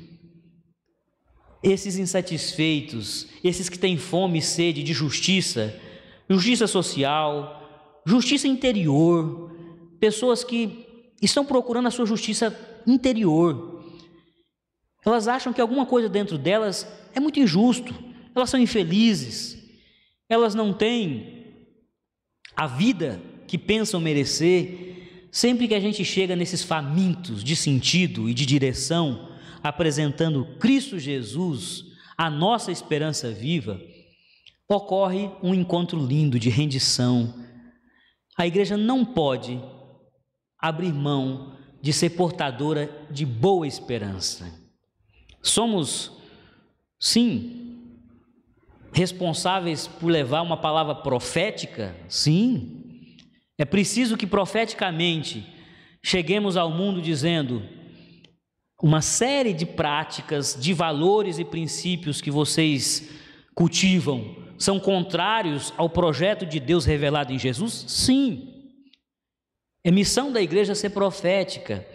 esses insatisfeitos, esses que têm fome e sede de justiça, justiça social, justiça interior, pessoas que estão procurando a sua justiça interior, elas acham que alguma coisa dentro delas é muito injusto, elas são infelizes, elas não têm a vida que pensam merecer. Sempre que a gente chega nesses famintos de sentido e de direção, apresentando Cristo Jesus, a nossa esperança viva, ocorre um encontro lindo de rendição. A igreja não pode abrir mão de ser portadora de boa esperança. Somos, sim, responsáveis por levar uma palavra profética, sim. É preciso que profeticamente cheguemos ao mundo dizendo: uma série de práticas, de valores e princípios que vocês cultivam são contrários ao projeto de Deus revelado em Jesus? Sim. É missão da igreja ser profética,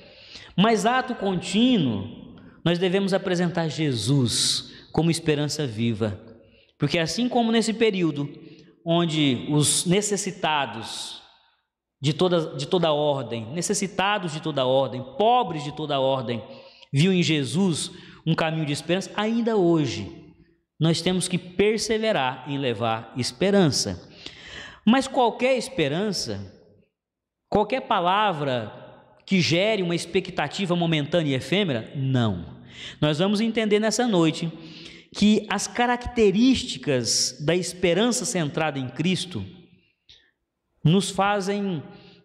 mas ato contínuo nós devemos apresentar Jesus como esperança viva, porque assim como nesse período onde os necessitados de toda ordem, necessitados de toda ordem, pobres de toda ordem, viu em Jesus um caminho de esperança, ainda hoje nós temos que perseverar em levar esperança. Mas qualquer esperança, qualquer palavra que gere uma expectativa momentânea e efêmera, não. Nós vamos entender nessa noite que as características da esperança centrada em Cristo nos fazem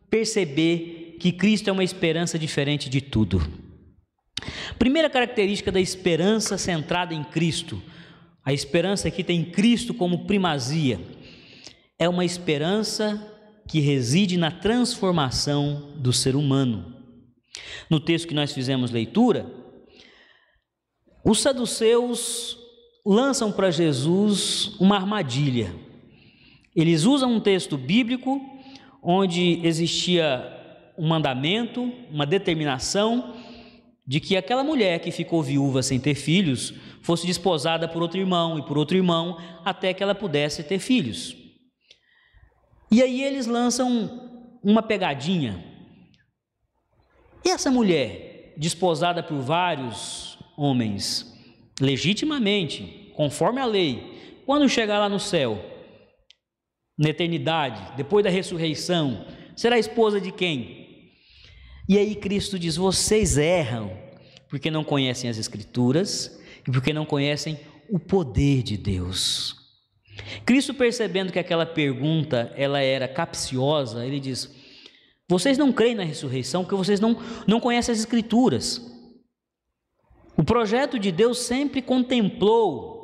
perceber que Cristo é uma esperança diferente de tudo. Primeira característica da esperança centrada em Cristo, a esperança que tem Cristo como primazia, é uma esperança que reside na transformação do ser humano. No texto que nós fizemos leitura, os saduceus lançam para Jesus uma armadilha. Eles usam um texto bíblico onde existia um mandamento, uma determinação de que aquela mulher que ficou viúva sem ter filhos fosse desposada por outro irmão e por outro irmão até que ela pudesse ter filhos. E aí eles lançam uma pegadinha. E essa mulher, desposada por vários homens, legitimamente, conforme a lei, quando chegar lá no céu, na eternidade, depois da ressurreição, será esposa de quem? E aí Cristo diz: vocês erram porque não conhecem as Escrituras e porque não conhecem o poder de Deus. Cristo, percebendo que aquela pergunta ela era capciosa, ele diz: vocês não creem na ressurreição porque vocês não conhecem as Escrituras. O projeto de Deus sempre contemplou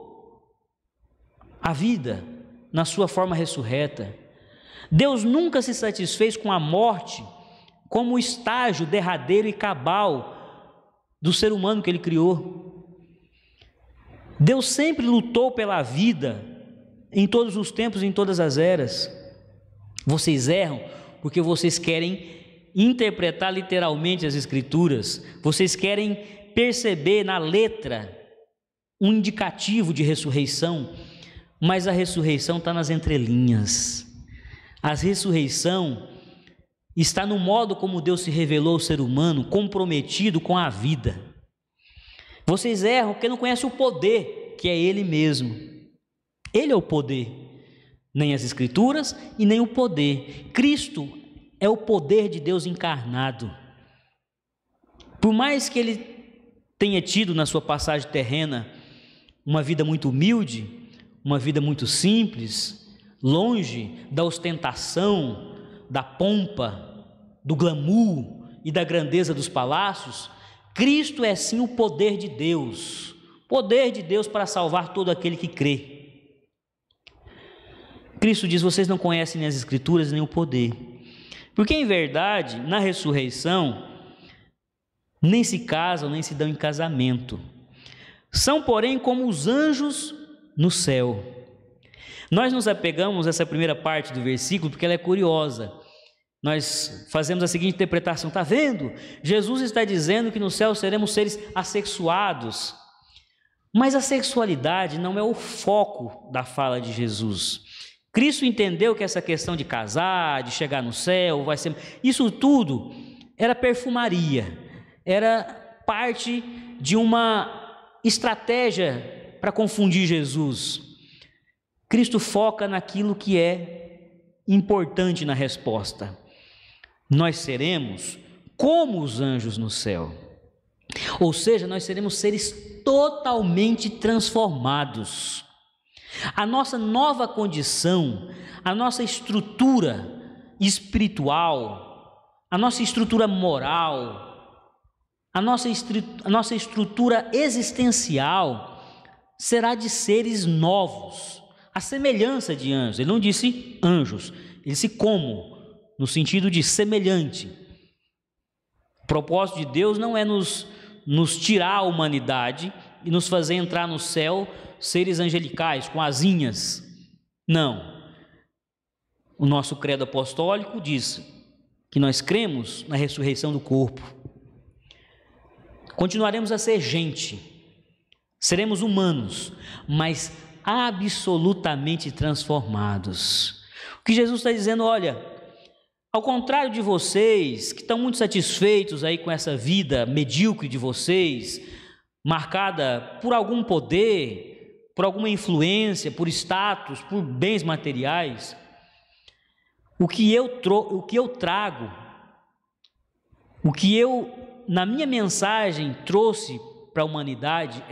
a vida na sua forma ressurreta. Deus nunca se satisfez com a morte como o estágio derradeiro e cabal do ser humano que Ele criou. Deus sempre lutou pela vida em todos os tempos, em todas as eras. Vocês erram porque vocês querem interpretar literalmente as Escrituras. Vocês querem perceber na letra um indicativo de ressurreição, mas a ressurreição está nas entrelinhas. A ressurreição está no modo como Deus se revelou ao ser humano, comprometido com a vida. Vocês erram porque não conhecem o poder, que é Ele mesmo. Ele é o poder, nem as Escrituras e nem o poder. Cristo é o poder de Deus encarnado. Por mais que Ele tenha tido na sua passagem terrena uma vida muito humilde, uma vida muito simples, longe da ostentação, da pompa, do glamour e da grandeza dos palácios, Cristo é sim o poder de Deus para salvar todo aquele que crê. Cristo diz: vocês não conhecem nem as Escrituras nem o poder, porque em verdade, na ressurreição, nem se casam, nem se dão em casamento. São, porém, como os anjos no céu. Nós nos apegamos a essa primeira parte do versículo porque ela é curiosa. Nós fazemos a seguinte interpretação: está vendo? Jesus está dizendo que no céu seremos seres assexuados. Mas a sexualidade não é o foco da fala de Jesus. Cristo entendeu que essa questão de casar, de chegar no céu, isso tudo era perfumaria. Era parte de uma estratégia para confundir Jesus. Cristo foca naquilo que é importante na resposta. Nós seremos como os anjos no céu. Ou seja, nós seremos seres totalmente transformados. A nossa nova condição, a nossa estrutura espiritual, a nossa estrutura moral, a nossa estrutura existencial será de seres novos, a semelhança de anjos. Ele não disse anjos, ele disse como, no sentido de semelhante. O propósito de Deus não é nos tirar a humanidade e nos fazer entrar no céu seres angelicais, com asinhas. Não. O nosso credo apostólico diz que nós cremos na ressurreição do corpo. Continuaremos a ser gente, seremos humanos, mas absolutamente transformados. O que Jesus está dizendo: olha, ao contrário de vocês, que estão muito satisfeitos aí com essa vida medíocre de vocês, marcada por algum poder, por alguma influência, por status, por bens materiais, o que eu trago, o que eu na minha mensagem trouxe para a humanidade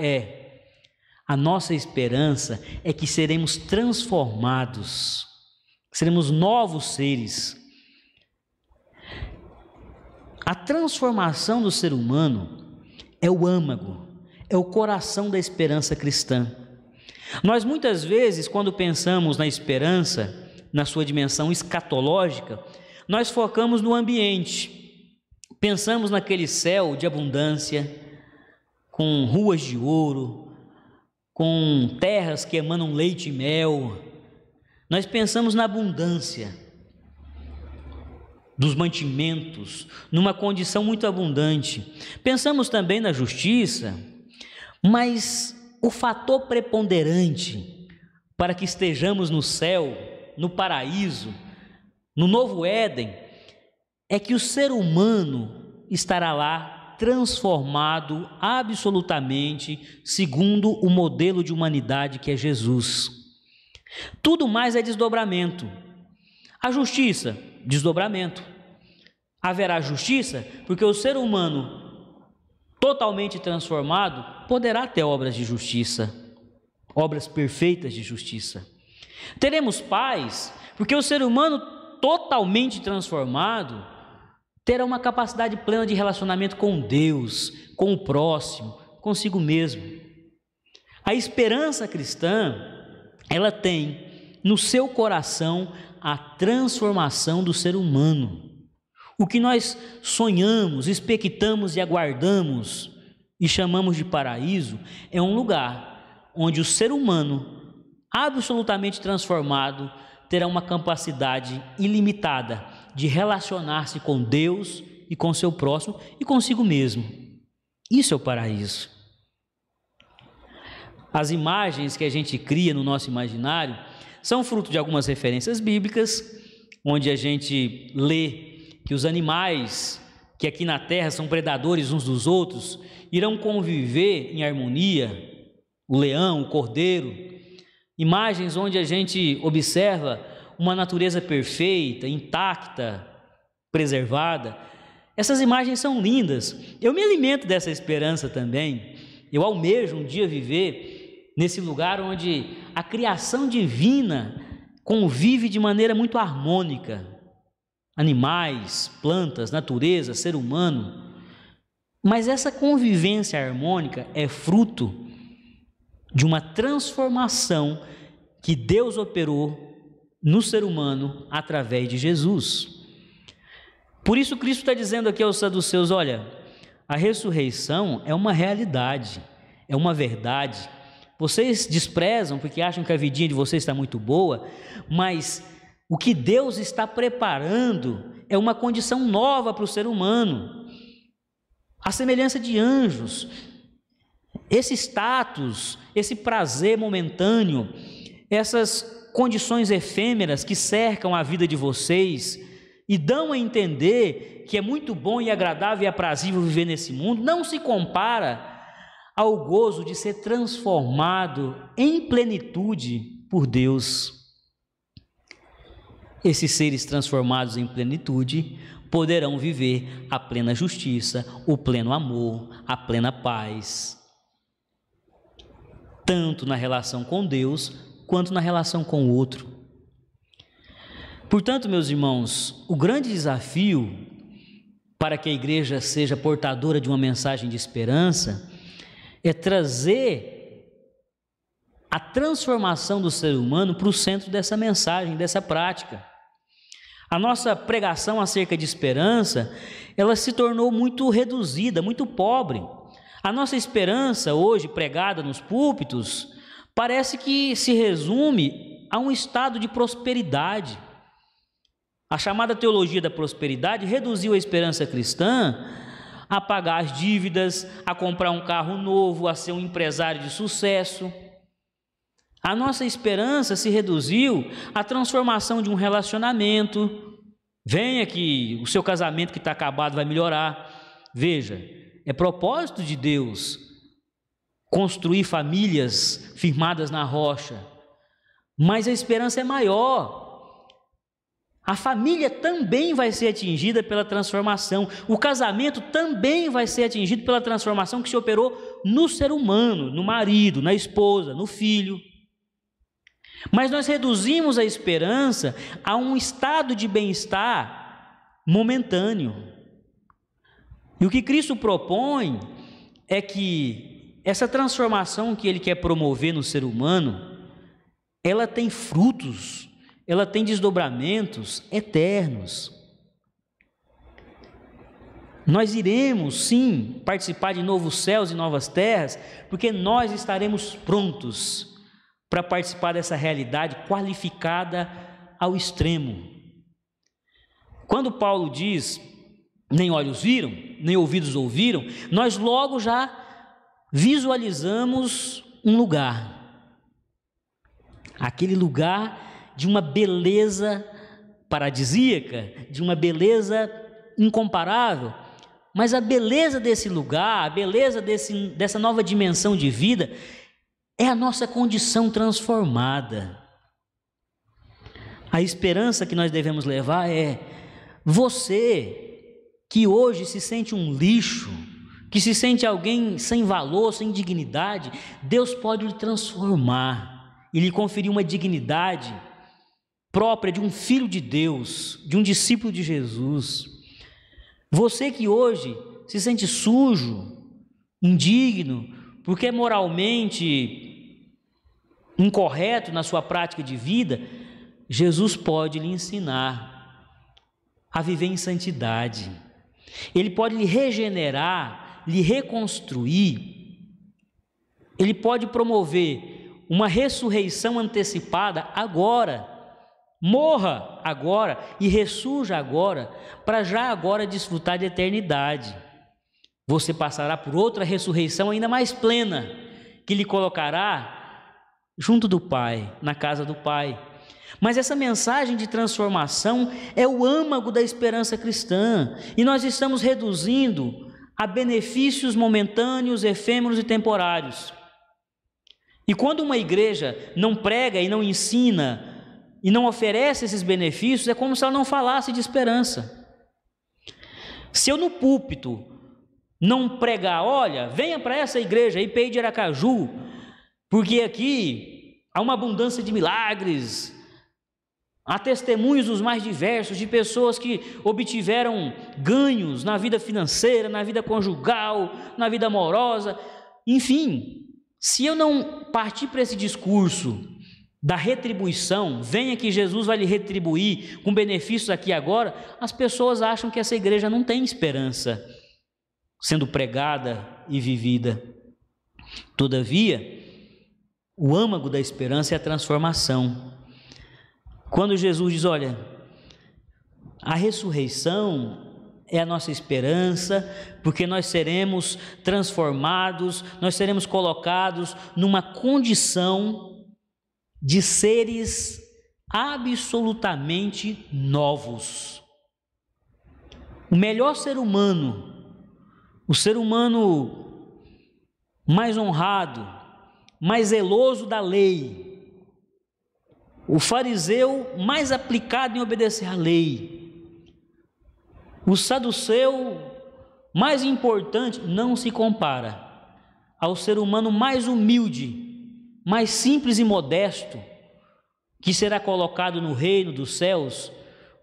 a nossa esperança é que seremos transformados, seremos novos seres. A transformação do ser humano é o âmago, é o coração da esperança cristã. Nós muitas vezes, quando pensamos na esperança, na sua dimensão escatológica, nós focamos no ambiente. Pensamos naquele céu de abundância, com ruas de ouro, com terras que emanam leite e mel. Nós pensamos na abundância dos mantimentos, numa condição muito abundante. Pensamos também na justiça, mas o fator preponderante para que estejamos no céu, no paraíso, no novo Éden, é que o ser humano estará lá transformado absolutamente segundo o modelo de humanidade que é Jesus. Tudo mais é desdobramento. A justiça, desdobramento. Haverá justiça porque o ser humano totalmente transformado poderá ter obras de justiça, obras perfeitas de justiça. Teremos paz porque o ser humano totalmente transformado terá uma capacidade plena de relacionamento com Deus, com o próximo, consigo mesmo. A esperança cristã, ela tem no seu coração a transformação do ser humano. O que nós sonhamos, expectamos e aguardamos e chamamos de paraíso é um lugar onde o ser humano, absolutamente transformado, terá uma capacidade ilimitada de relacionar-se com Deus e com seu próximo e consigo mesmo. Isso é o paraíso. As imagens que a gente cria no nosso imaginário são fruto de algumas referências bíblicas, onde a gente lê que os animais que aqui na terra são predadores uns dos outros irão conviver em harmonia, o leão, o cordeiro. Imagens onde a gente observa uma natureza perfeita, intacta, preservada. Essas imagens são lindas. Eu me alimento dessa esperança também. Eu almejo um dia viver nesse lugar onde a criação divina convive de maneira muito harmônica. Animais, plantas, natureza, ser humano. Mas essa convivência harmônica é fruto de uma transformação que Deus operou no ser humano através de Jesus. Por isso Cristo está dizendo aqui aos saduceus, olha, a ressurreição é uma realidade, é uma verdade. Vocês desprezam porque acham que a vidinha de vocês está muito boa, mas o que Deus está preparando é uma condição nova para o ser humano. A semelhança de anjos, esse status, esse prazer momentâneo, essas condições efêmeras que cercam a vida de vocês e dão a entender que é muito bom e agradável e aprazível viver nesse mundo, não se compara ao gozo de ser transformado em plenitude por Deus. Esses seres transformados em plenitude poderão viver a plena justiça, o pleno amor, a plena paz, tanto na relação com Deus, quanto na relação com o outro. Portanto, meus irmãos, o grande desafio para que a igreja seja portadora de uma mensagem de esperança é trazer a transformação do ser humano para o centro dessa mensagem, dessa prática. A nossa pregação acerca de esperança, ela se tornou muito reduzida, muito pobre. A nossa esperança hoje pregada nos púlpitos parece que se resume a um estado de prosperidade. A chamada teologia da prosperidade reduziu a esperança cristã a pagar as dívidas, a comprar um carro novo, a ser um empresário de sucesso. A nossa esperança se reduziu à transformação de um relacionamento. Venha que o seu casamento que está acabado vai melhorar. Veja, é propósito de Deus construir famílias firmadas na rocha, mas a esperança é maior. A família também vai ser atingida pela transformação. O casamento também vai ser atingido pela transformação que se operou no ser humano, no marido, na esposa, no filho. Mas nós reduzimos a esperança a um estado de bem-estar momentâneo. E o que Cristo propõe é que essa transformação que Ele quer promover no ser humano, ela tem frutos, ela tem desdobramentos eternos. Nós iremos, sim, participar de novos céus e novas terras, porque nós estaremos prontos para participar dessa realidade qualificada ao extremo. Quando Paulo diz, nem olhos viram, nem ouvidos ouviram, nós logo já visualizamos um lugar. Aquele lugar de uma beleza paradisíaca, de uma beleza incomparável. Mas a beleza desse lugar, a beleza dessa nova dimensão de vida, é a nossa condição transformada. A esperança que nós devemos levar é: você que hoje se sente um lixo, que se sente alguém sem valor, sem dignidade, Deus pode lhe transformar e lhe conferir uma dignidade própria de um filho de Deus, de um discípulo de Jesus. Você que hoje se sente sujo, indigno, porque é moralmente incorreto na sua prática de vida, Jesus pode lhe ensinar a viver em santidade. Ele pode lhe regenerar, lhe reconstruir. Ele pode promover uma ressurreição antecipada agora. Morra agora e ressurja agora, para já agora desfrutar de eternidade. Você passará por outra ressurreição ainda mais plena, que lhe colocará junto do Pai, na casa do Pai. Mas essa mensagem de transformação é o âmago da esperança cristã, e nós estamos reduzindo a benefícios momentâneos, efêmeros e temporários. E quando uma igreja não prega e não ensina e não oferece esses benefícios, é como se ela não falasse de esperança. Se eu no púlpito não pregar, olha, venha para essa igreja, IPI de Aracaju, porque aqui há uma abundância de milagres, há testemunhos dos mais diversos, de pessoas que obtiveram ganhos na vida financeira, na vida conjugal, na vida amorosa, enfim, se eu não partir para esse discurso da retribuição, venha que Jesus vai lhe retribuir com benefícios aqui e agora, as pessoas acham que essa igreja não tem esperança sendo pregada e vivida. Todavia, o âmago da esperança é a transformação. Quando Jesus diz, olha, a ressurreição é a nossa esperança, porque nós seremos transformados, nós seremos colocados numa condição de seres absolutamente novos. O melhor ser humano, o ser humano mais honrado, mais zeloso da lei, o fariseu mais aplicado em obedecer à lei, o saduceu mais importante, não se compara ao ser humano mais humilde, mais simples e modesto, que será colocado no reino dos céus,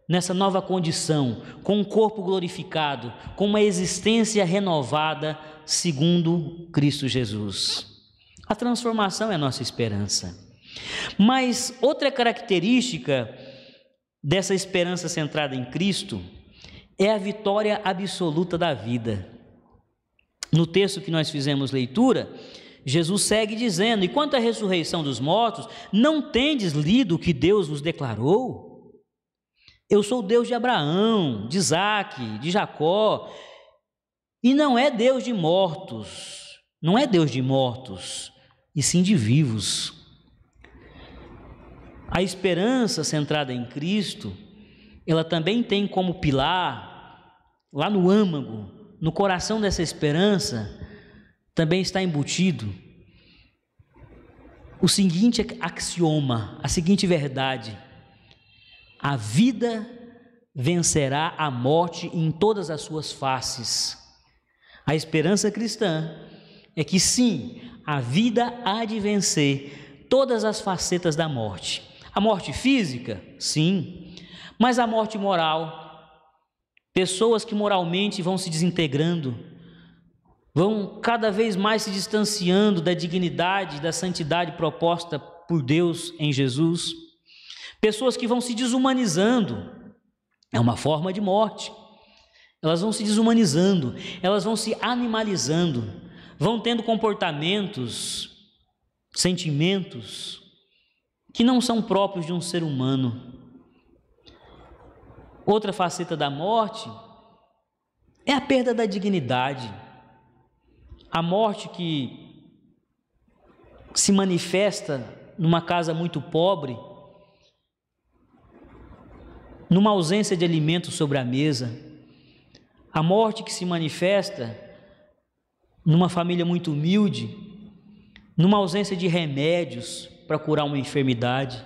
nessa nova condição, com um corpo glorificado, com uma existência renovada, segundo Cristo Jesus. A transformação é a nossa esperança. Mas outra característica dessa esperança centrada em Cristo é a vitória absoluta da vida. No texto que nós fizemos leitura, Jesus segue dizendo, e quanto à ressurreição dos mortos, não tendes lido o que Deus vos declarou? Eu sou o Deus de Abraão, de Isaque, de Jacó, e não é Deus de mortos, não é Deus de mortos, e sim de vivos. A esperança centrada em Cristo, ela também tem como pilar, lá no âmago, no coração dessa esperança, também está embutido o seguinte axioma, a seguinte verdade: a vida vencerá a morte em todas as suas faces. A esperança cristã é que sim, a vida há de vencer todas as facetas da morte. A morte física, sim, mas a morte moral, pessoas que moralmente vão se desintegrando, vão cada vez mais se distanciando da dignidade, da santidade proposta por Deus em Jesus. Pessoas que vão se desumanizando, é uma forma de morte. Elas vão se desumanizando, elas vão se animalizando, vão tendo comportamentos, sentimentos que não são próprios de um ser humano. Outra faceta da morte é a perda da dignidade. A morte que se manifesta numa casa muito pobre, numa ausência de alimento sobre a mesa. A morte que se manifesta numa família muito humilde, numa ausência de remédios para curar uma enfermidade.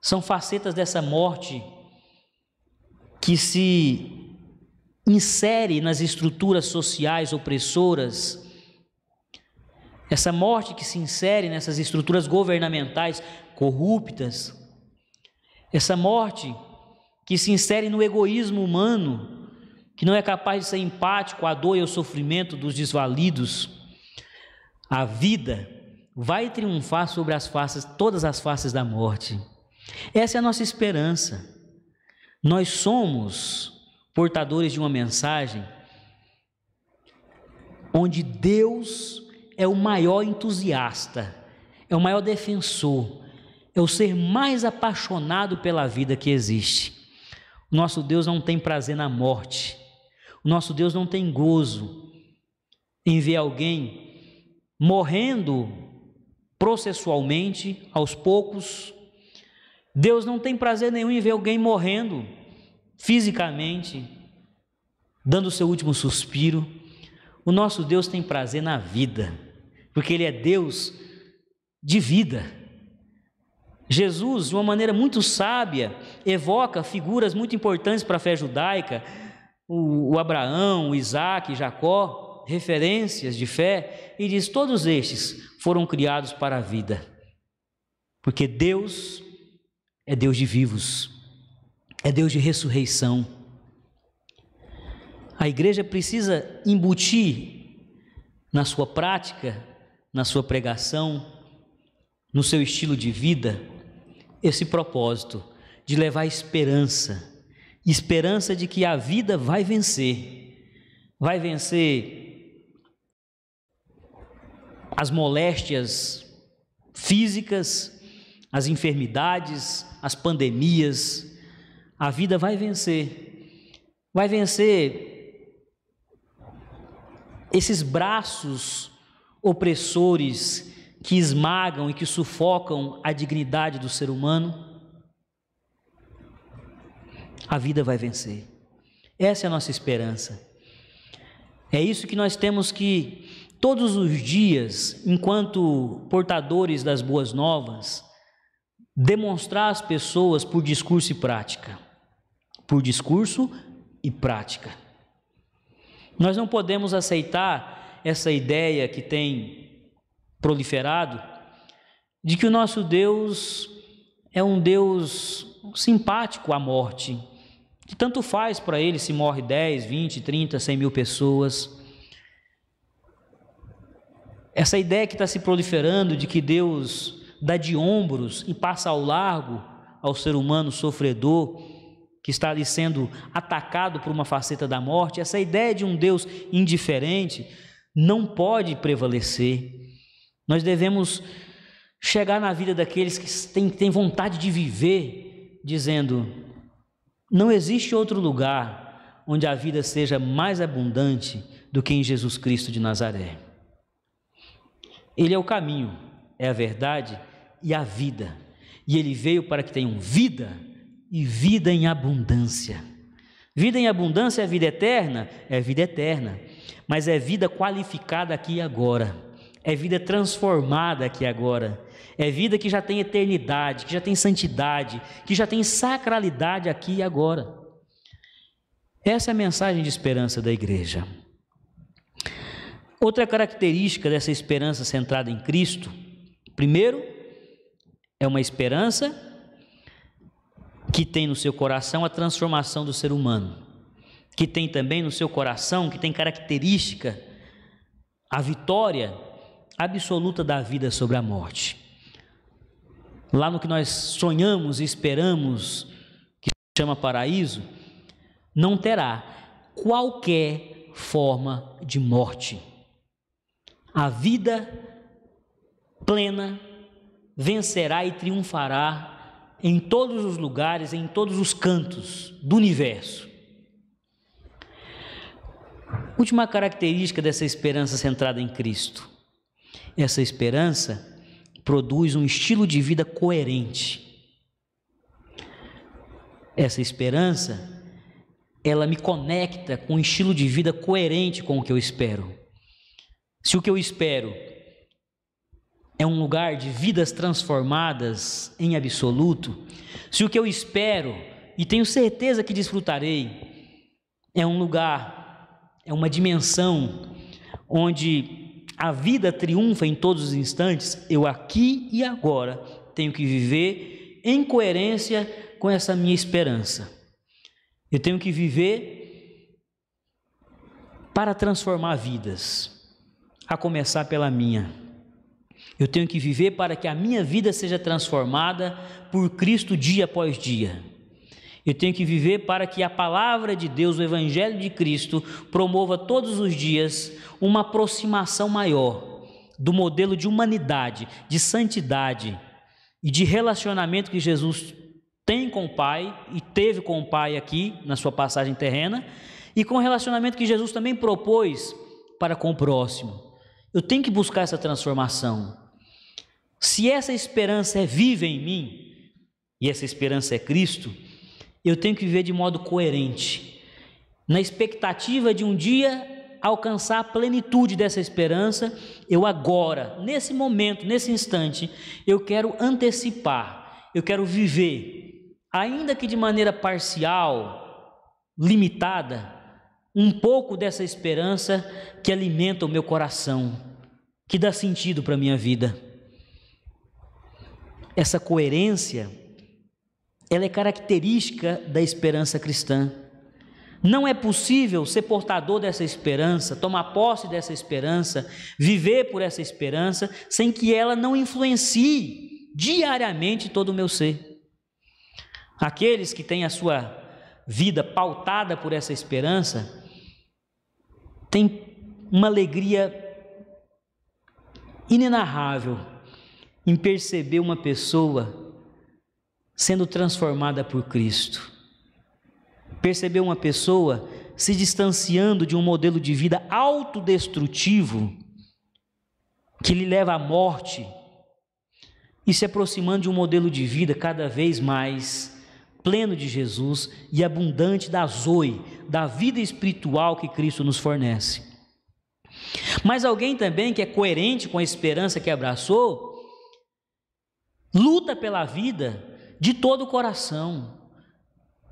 São facetas dessa morte que se insere nas estruturas sociais opressoras, essa morte que se insere nessas estruturas governamentais corruptas, essa morte que se insere no egoísmo humano, que não é capaz de ser empático à dor e ao sofrimento dos desvalidos. A vida vai triunfar sobre todas as faces da morte. Essa é a nossa esperança. Nós somos portadores de uma mensagem onde Deus é o maior entusiasta, é o maior defensor, é o ser mais apaixonado pela vida que existe. O nosso Deus não tem prazer na morte. O nosso Deus não tem gozo em ver alguém morrendo processualmente, aos poucos. Deus não tem prazer nenhum em ver alguém morrendo fisicamente, dando o seu último suspiro. O nosso Deus tem prazer na vida, porque Ele é Deus de vida. Jesus, de uma maneira muito sábia, evoca figuras muito importantes para a fé judaica, o Abraão, o Isaac, Jacó, referências de fé, e diz: todos estes foram criados para a vida, porque Deus é Deus de vivos, é Deus de ressurreição. A igreja precisa embutir na sua prática, na sua pregação, no seu estilo de vida, esse propósito de levar esperança de que a vida vai vencer as moléstias físicas, as enfermidades, as pandemias. A vida vai vencer esses braços opressores que esmagam e que sufocam a dignidade do ser humano. A vida vai vencer. Essa é a nossa esperança. É isso que nós temos que, todos os dias, enquanto portadores das boas novas, demonstrar às pessoas por discurso e prática. Por discurso e prática. Nós não podemos aceitar essa ideia que tem proliferado de que o nosso Deus é um Deus simpático à morte, que tanto faz para Ele se morre 10, 20, 30, 100 mil pessoas. Essa ideia que está se proliferando de que Deus dá de ombros e passa ao largo ao ser humano sofredor, que está ali sendo atacado por uma faceta da morte, essa ideia de um Deus indiferente não pode prevalecer. Nós devemos chegar na vida daqueles que têm vontade de viver, dizendo: não existe outro lugar onde a vida seja mais abundante do que em Jesus Cristo de Nazaré. Ele é o caminho, é a verdade e a vida. E Ele veio para que tenham vida e vida em abundância. Vida em abundância é vida eterna? É vida eterna. Mas é vida qualificada aqui e agora. É vida transformada aqui e agora. É vida que já tem eternidade, que já tem santidade, que já tem sacralidade aqui e agora. Essa é a mensagem de esperança da igreja. Outra característica dessa esperança centrada em Cristo, primeiro, é uma esperança que tem no seu coração a transformação do ser humano, que tem também no seu coração, que tem característica, a vitória absoluta da vida sobre a morte. Lá no que nós sonhamos e esperamos, que se chama paraíso, não terá qualquer forma de morte. A vida plena vencerá e triunfará em todos os lugares, em todos os cantos do universo. Última característica dessa esperança centrada em Cristo. Essa esperança produz um estilo de vida coerente. Essa esperança, ela me conecta com um estilo de vida coerente com o que eu espero. Se o que eu espero é um lugar de vidas transformadas em absoluto, se o que eu espero e tenho certeza que desfrutarei é um lugar, é uma dimensão onde a vida triunfa em todos os instantes, eu aqui e agora tenho que viver em coerência com essa minha esperança. Eu tenho que viver para transformar vidas, a começar pela minha. Eu tenho que viver para que a minha vida seja transformada por Cristo dia após dia. Eu tenho que viver para que a palavra de Deus, o Evangelho de Cristo, promova todos os dias uma aproximação maior do modelo de humanidade, de santidade e de relacionamento que Jesus tem com o Pai e teve com o Pai aqui na sua passagem terrena, e com o relacionamento que Jesus também propôs para com o próximo. Eu tenho que buscar essa transformação. Se essa esperança é viva em mim, e essa esperança é Cristo, eu tenho que viver de modo coerente, na expectativa de um dia alcançar a plenitude dessa esperança. Eu agora, nesse momento, nesse instante, eu quero antecipar, eu quero viver, ainda que de maneira parcial, limitada, um pouco dessa esperança que alimenta o meu coração, que dá sentido para a minha vida. Essa coerência, ela é característica da esperança cristã. Não é possível ser portador dessa esperança, tomar posse dessa esperança, viver por essa esperança, sem que ela não influencie diariamente todo o meu ser. Aqueles que têm a sua vida pautada por essa esperança, têm uma alegria inenarrável em perceber uma pessoa sendo transformada por Cristo. Perceber uma pessoa se distanciando de um modelo de vida autodestrutivo que lhe leva à morte e se aproximando de um modelo de vida cada vez mais pleno de Jesus e abundante da zoe, da vida espiritual que Cristo nos fornece. Mas alguém também que é coerente com a esperança que abraçou, luta pela vida de todo o coração,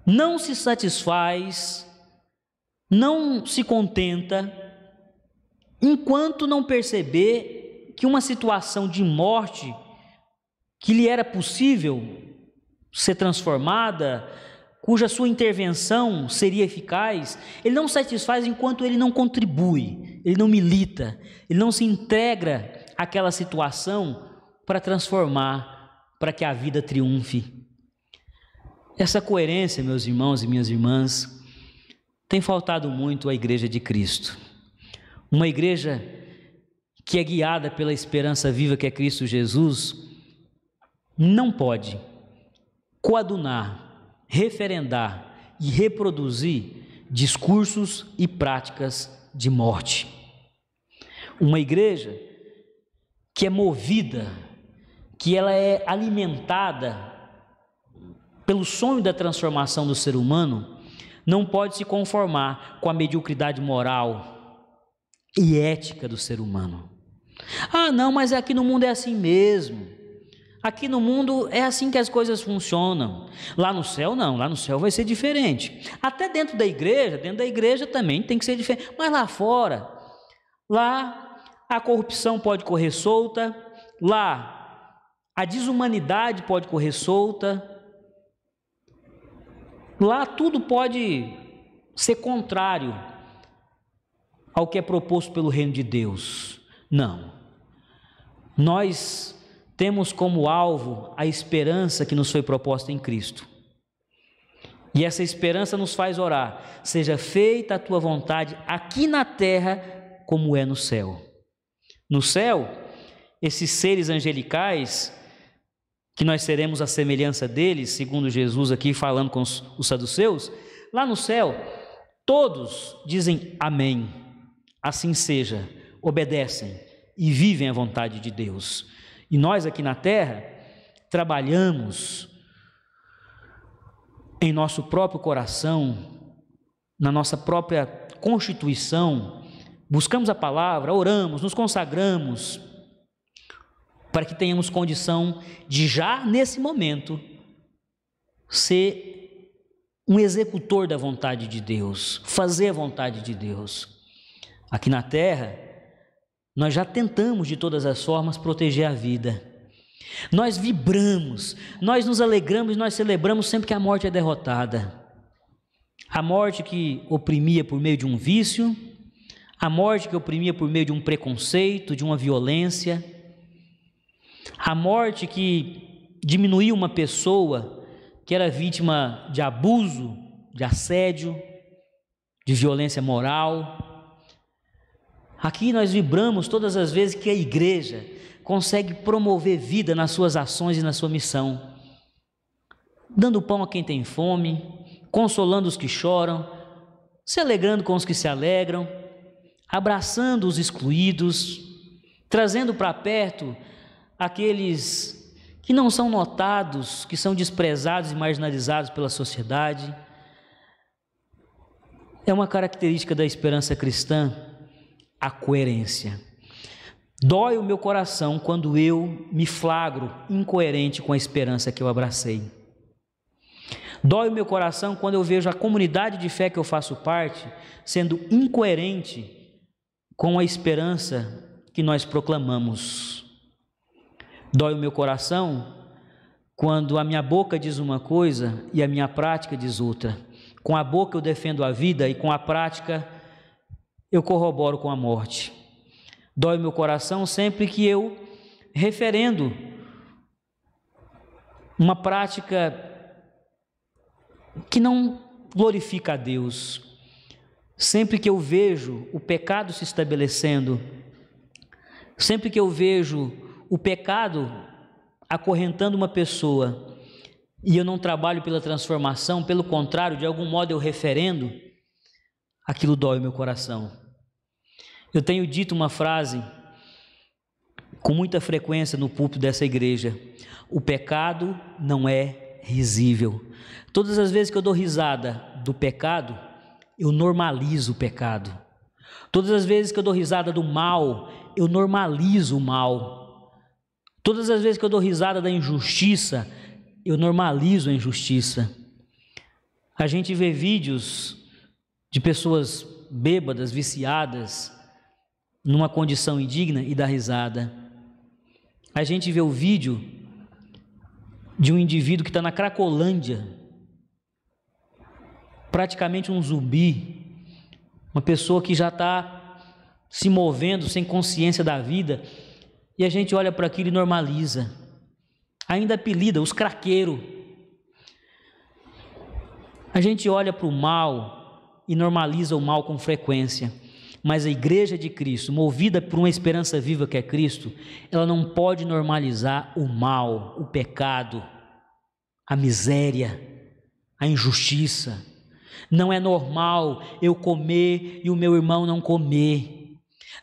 não se satisfaz, não se contenta, enquanto não perceber que uma situação de morte que lhe era possível ser transformada, cuja sua intervenção seria eficaz, ele não satisfaz enquanto ele não contribui, ele não milita, ele não se integra àquela situação para transformar, para que a vida triunfe. Essa coerência, meus irmãos e minhas irmãs, tem faltado muito à Igreja de Cristo. Uma igreja que é guiada pela esperança viva que é Cristo Jesus, não pode coadunar, referendar e reproduzir discursos e práticas de morte. Uma igreja que é movida, que ela é alimentada pelo sonho da transformação do ser humano, não pode se conformar com a mediocridade moral e ética do ser humano. Ah, não, mas aqui no mundo é assim mesmo. Aqui no mundo é assim que as coisas funcionam. Lá no céu não, lá no céu vai ser diferente. Até dentro da igreja também tem que ser diferente. Mas lá fora, lá a corrupção pode correr solta, lá a desumanidade pode correr solta, lá tudo pode ser contrário ao que é proposto pelo reino de Deus. Não. Nós temos como alvo a esperança que nos foi proposta em Cristo. E essa esperança nos faz orar: seja feita a tua vontade aqui na terra como é no céu. No céu, esses seres angelicais, que nós seremos a semelhança deles, segundo Jesus aqui falando com os saduceus, lá no céu, todos dizem amém, assim seja, obedecem e vivem a vontade de Deus. E nós aqui na terra trabalhamos em nosso próprio coração, na nossa própria constituição, buscamos a palavra, oramos, nos consagramos, para que tenhamos condição de já nesse momento ser um executor da vontade de Deus, fazer a vontade de Deus. Aqui na terra, nós já tentamos de todas as formas proteger a vida. Nós vibramos, nós nos alegramos, nós celebramos sempre que a morte é derrotada. A morte que oprimia por meio de um vício, a morte que oprimia por meio de um preconceito, de uma violência, a morte que diminuía uma pessoa que era vítima de abuso, de assédio, de violência moral. Aqui nós vibramos todas as vezes que a igreja consegue promover vida nas suas ações e na sua missão, dando pão a quem tem fome, consolando os que choram, se alegrando com os que se alegram, abraçando os excluídos, trazendo para perto aqueles que não são notados, que são desprezados e marginalizados pela sociedade. É uma característica da esperança cristã, a coerência. Dói o meu coração quando eu me flagro incoerente com a esperança que eu abracei. Dói o meu coração quando eu vejo a comunidade de fé que eu faço parte sendo incoerente com a esperança que nós proclamamos. Dói o meu coração quando a minha boca diz uma coisa e a minha prática diz outra. Com a boca eu defendo a vida e com a prática eu corroboro com a morte. Dói o meu coração sempre que eu referendo uma prática que não glorifica a Deus. Sempre que eu vejo o pecado se estabelecendo, sempre que eu vejo o pecado acorrentando uma pessoa e eu não trabalho pela transformação, pelo contrário, de algum modo eu referendo, aquilo dói o meu coração. Eu tenho dito uma frase com muita frequência no púlpito dessa igreja: o pecado não é risível. Todas as vezes que eu dou risada do pecado, eu normalizo o pecado. Todas as vezes que eu dou risada do mal, eu normalizo o mal. Todas as vezes que eu dou risada da injustiça, eu normalizo a injustiça. A gente vê vídeos de pessoas bêbadas, viciadas, numa condição indigna e dá risada. A gente vê o vídeo de um indivíduo que está na Cracolândia, praticamente um zumbi, uma pessoa que já está se movendo sem consciência da vida, e a gente olha para aquilo e normaliza, ainda apelida os craqueiros. A gente olha para o mal e normaliza o mal com frequência, mas a igreja de Cristo, movida por uma esperança viva que é Cristo, ela não pode normalizar o mal, o pecado, a miséria, a injustiça. Não é normal eu comer e o meu irmão não comer.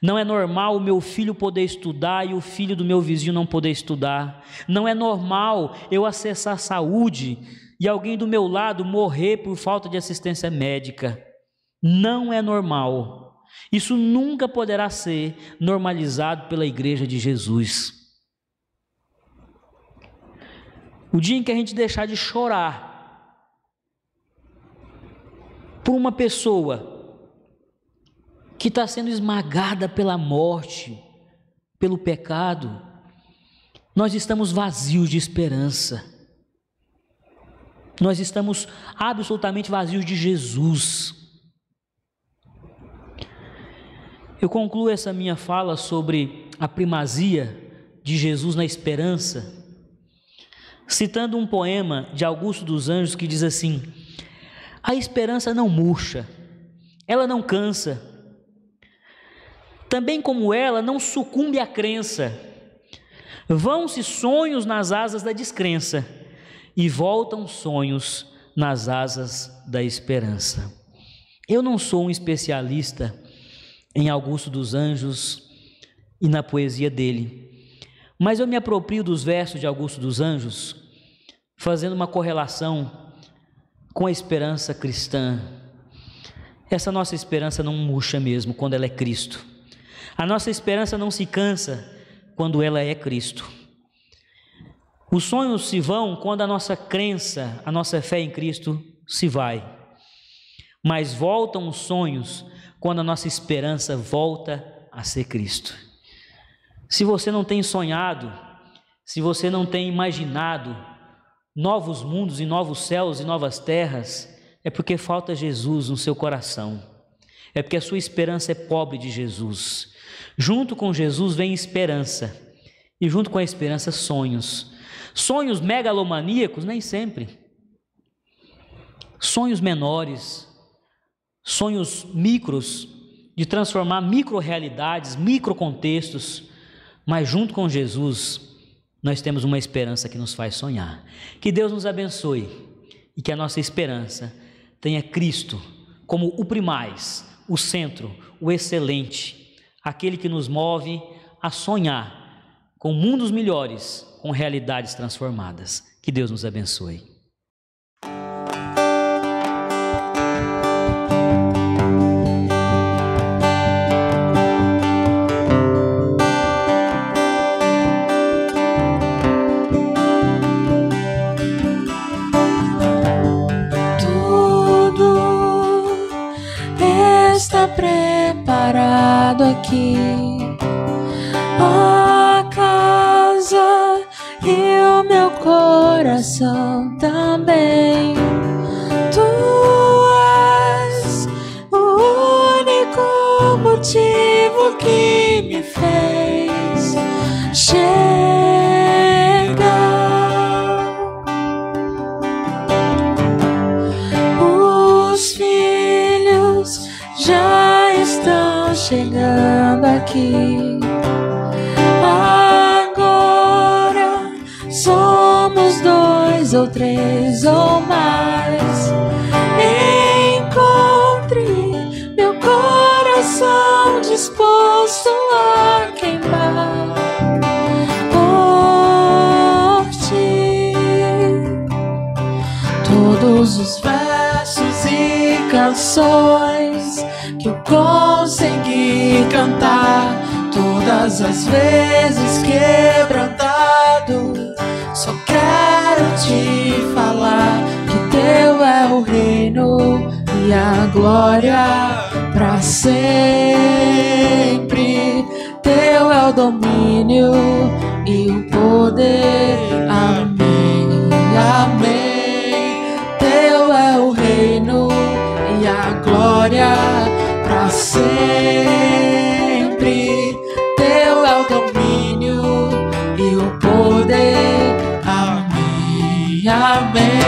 Não é normal o meu filho poder estudar e o filho do meu vizinho não poder estudar. Não é normal eu acessar saúde e alguém do meu lado morrer por falta de assistência médica. Não é normal. Isso nunca poderá ser normalizado pela igreja de Jesus. O dia em que a gente deixar de chorar por uma pessoa que está sendo esmagada pela morte, pelo pecado, nós estamos vazios de esperança. Nós estamos absolutamente vazios de Jesus. Eu concluo essa minha fala sobre a primazia de Jesus na esperança, citando um poema de Augusto dos Anjos que diz assim: a esperança não murcha, ela não cansa, também como ela não sucumbe à crença. Vão-se sonhos nas asas da descrença e voltam sonhos nas asas da esperança. Eu não sou um especialista em Augusto dos Anjos e na poesia dele, mas eu me aproprio dos versos de Augusto dos Anjos, fazendo uma correlação com a esperança cristã. Essa nossa esperança não murcha mesmo quando ela é Cristo. A nossa esperança não se cansa quando ela é Cristo. Os sonhos se vão quando a nossa crença, a nossa fé em Cristo se vai. Mas voltam os sonhos quando a nossa esperança volta a ser Cristo. Se você não tem sonhado, se você não tem imaginado novos mundos e novos céus e novas terras, é porque falta Jesus no seu coração. É porque a sua esperança é pobre de Jesus. Junto com Jesus vem esperança. E junto com a esperança, sonhos. Sonhos megalomaníacos, nem sempre. Sonhos menores, sonhos micros, de transformar micro-realidades, micro-contextos. Mas junto com Jesus, nós temos uma esperança que nos faz sonhar. Que Deus nos abençoe e que a nossa esperança tenha Cristo como o primaz, o centro, o excelente, aquele que nos move a sonhar com mundos melhores, com realidades transformadas. Que Deus nos abençoe. Preparado aqui, a casa e o meu coração também. Tu és o único motivo que me fez chegar. Os filhos já estão chegando aqui. Agora somos 2 ou 3 ou mais. Encontre meu coração disposto a queimar por ti. Todos os versos e canções que eu consegui cantar, todas as vezes quebrantado, só quero te falar que teu é o reino e a glória pra sempre. Teu é o domínio e o poder. Amém, amém. Teu é o reino e a glória pra sempre. Teu é o domínio e o poder. Amém, amém.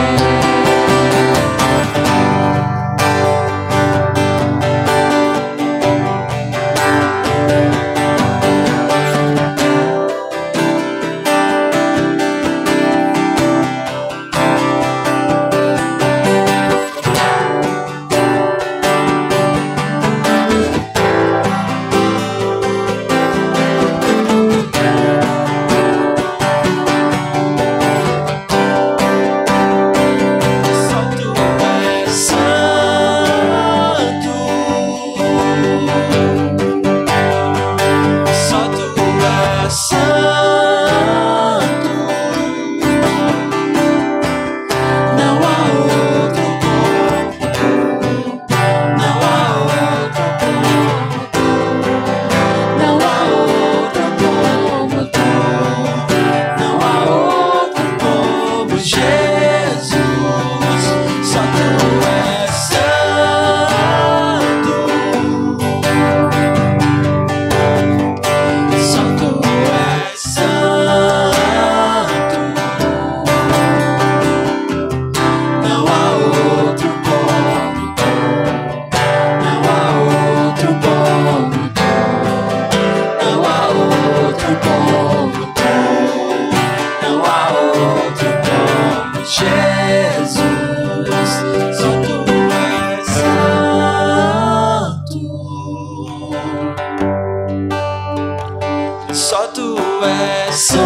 Só tu és santo.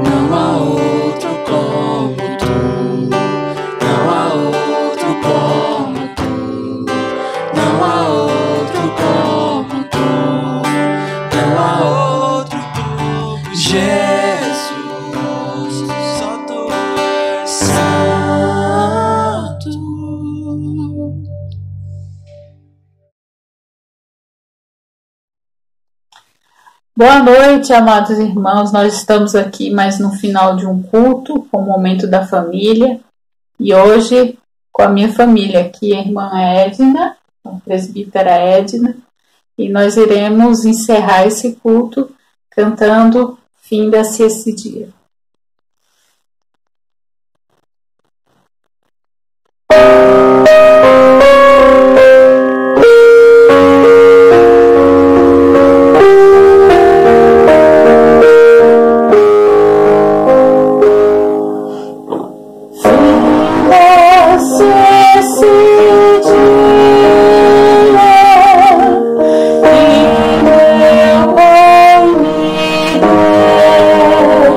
Não há outro como tu. Não há outro como tu. Não há outro como tu. Não há outro. Boa noite, amados irmãos. Nós estamos aqui mais no final de um culto, com o momento da família. E hoje, com a minha família aqui, a irmã Edna, a presbítera Edna. E nós iremos encerrar esse culto cantando Finda-se esse dia.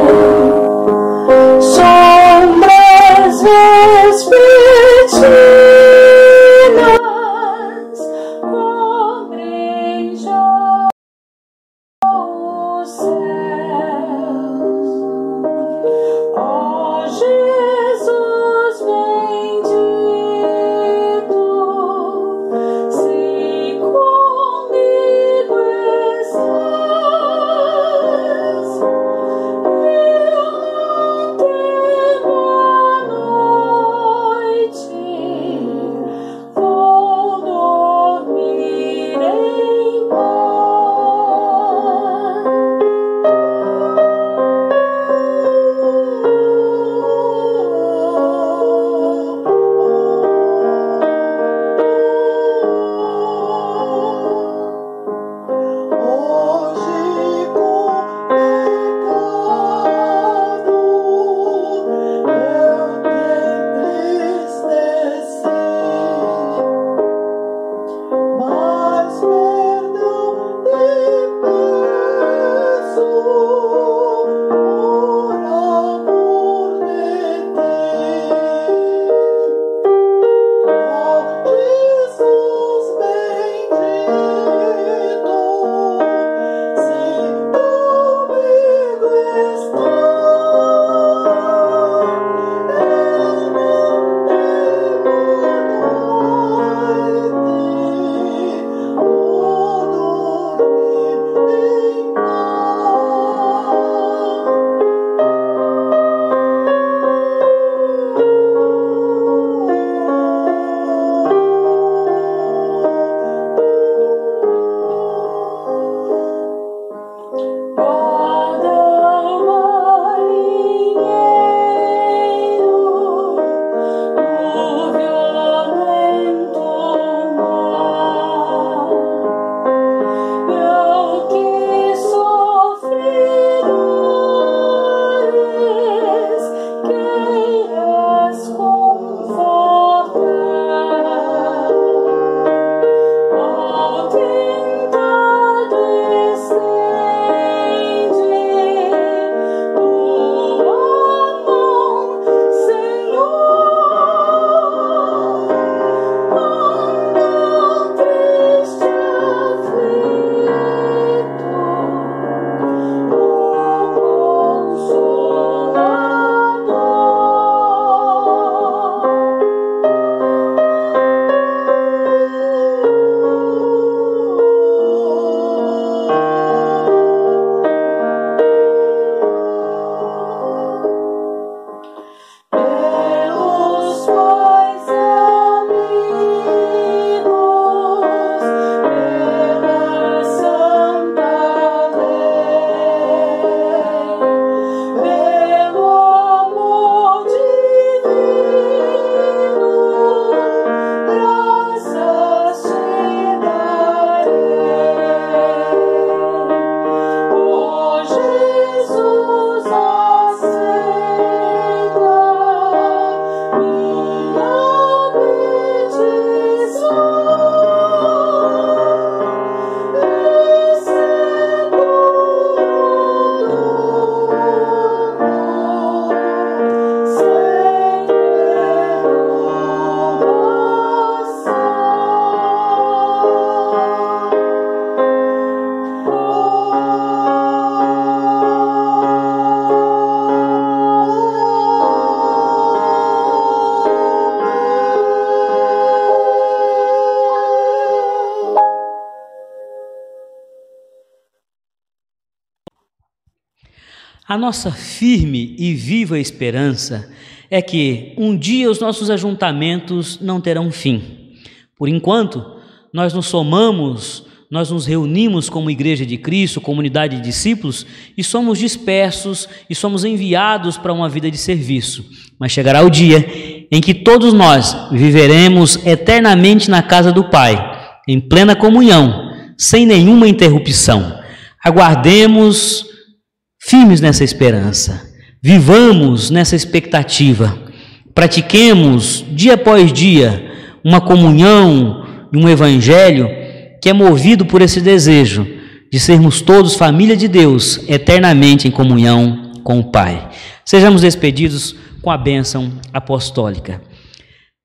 Oh A nossa firme e viva esperança é que um dia os nossos ajuntamentos não terão fim. Por enquanto, nós nos somamos, nós nos reunimos como Igreja de Cristo, comunidade de discípulos, e somos dispersos e somos enviados para uma vida de serviço. Mas chegará o dia em que todos nós viveremos eternamente na casa do Pai, em plena comunhão, sem nenhuma interrupção. Aguardemos firmes nessa esperança, vivamos nessa expectativa, pratiquemos dia após dia uma comunhão e um evangelho que é movido por esse desejo de sermos todos família de Deus, eternamente em comunhão com o Pai. Sejamos despedidos com a bênção apostólica.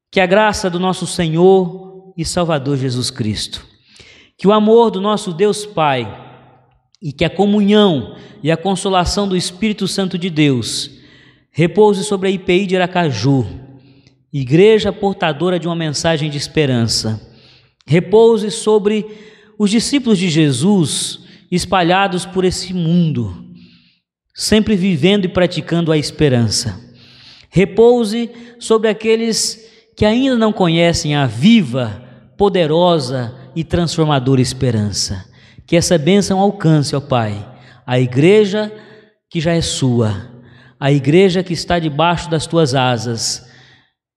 Que a graça do nosso Senhor e Salvador Jesus Cristo, que o amor do nosso Deus Pai e que a comunhão e a consolação do Espírito Santo de Deus repouse sobre a IPI de Aracaju, igreja portadora de uma mensagem de esperança. Repouse sobre os discípulos de Jesus espalhados por esse mundo, sempre vivendo e praticando a esperança. Repouse sobre aqueles que ainda não conhecem a viva, poderosa e transformadora esperança. Que essa bênção alcance, ó Pai, a igreja que já é sua, a igreja que está debaixo das tuas asas,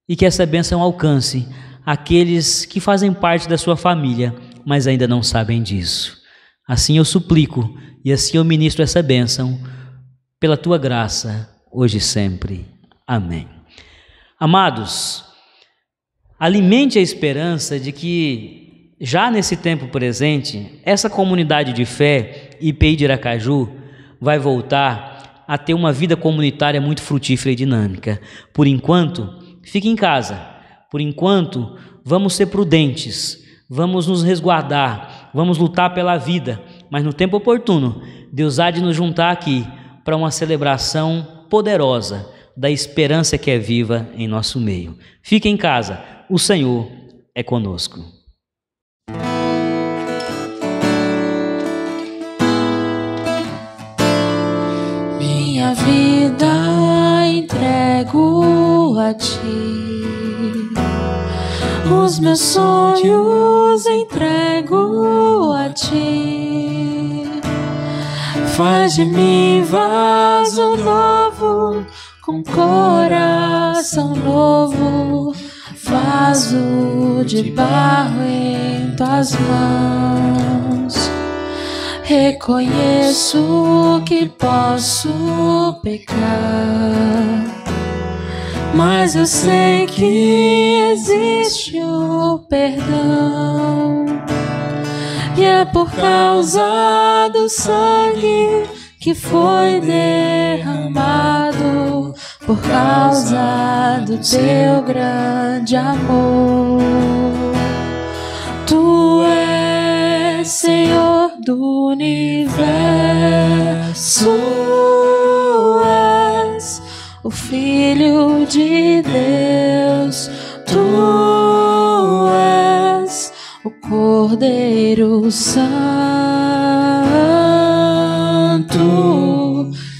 e que essa bênção alcance aqueles que fazem parte da sua família, mas ainda não sabem disso. Assim eu suplico e assim eu ministro essa bênção pela tua graça, hoje e sempre. Amém. Amados, alimente a esperança de que já nesse tempo presente, essa comunidade de fé, IPI de Aracaju, vai voltar a ter uma vida comunitária muito frutífera e dinâmica. Por enquanto, fique em casa. Por enquanto, vamos ser prudentes, vamos nos resguardar, vamos lutar pela vida. Mas no tempo oportuno, Deus há de nos juntar aqui para uma celebração poderosa da esperança que é viva em nosso meio. Fique em casa, o Senhor é conosco. Minha vida entrego a ti, os meus sonhos entrego a ti. Faz de mim vaso novo, com coração novo, vaso de barro em tuas mãos. Reconheço que posso pecar, mas eu sei que existe o perdão. E é por causa do sangue que foi derramado, por causa do teu grande amor. Tu és Senhor do universo, és o Filho de Deus, tu és o Cordeiro Santo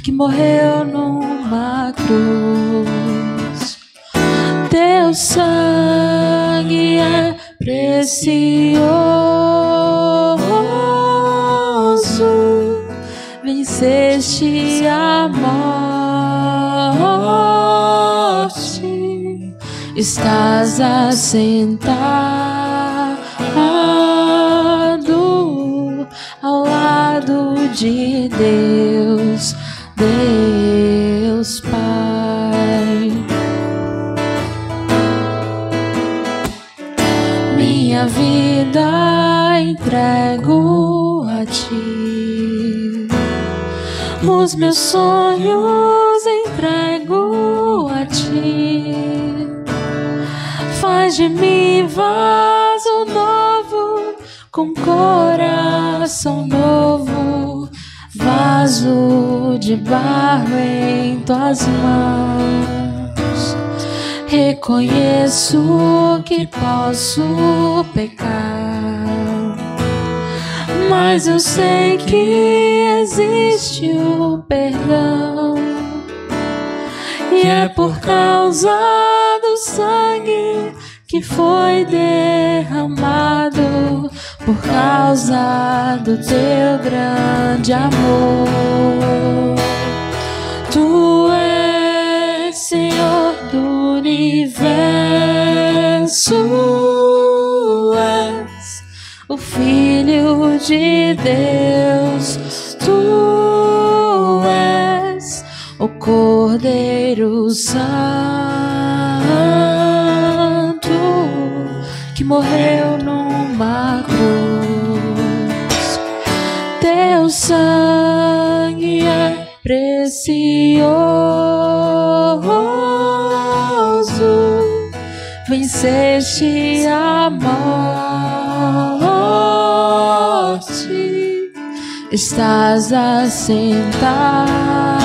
que morreu numa cruz. Teu sangue é precioso, venceste a morte, estás assentado ao lado de Deus, Deus Pai. Minha vida entrego a ti, os meus sonhos entrego a ti. Faz de mim vaso novo, com coração novo, vaso de barro em tuas mãos. Reconheço que posso pecar, mas eu sei que existe o perdão. E é por causa do sangue que foi derramado, por causa do teu grande amor. Tu és Senhor do universo, és o Filho de Deus, tu és o Cordeiro Santo que morreu numa cruz. Teu sangue é precioso, venceste a morte, estás assentado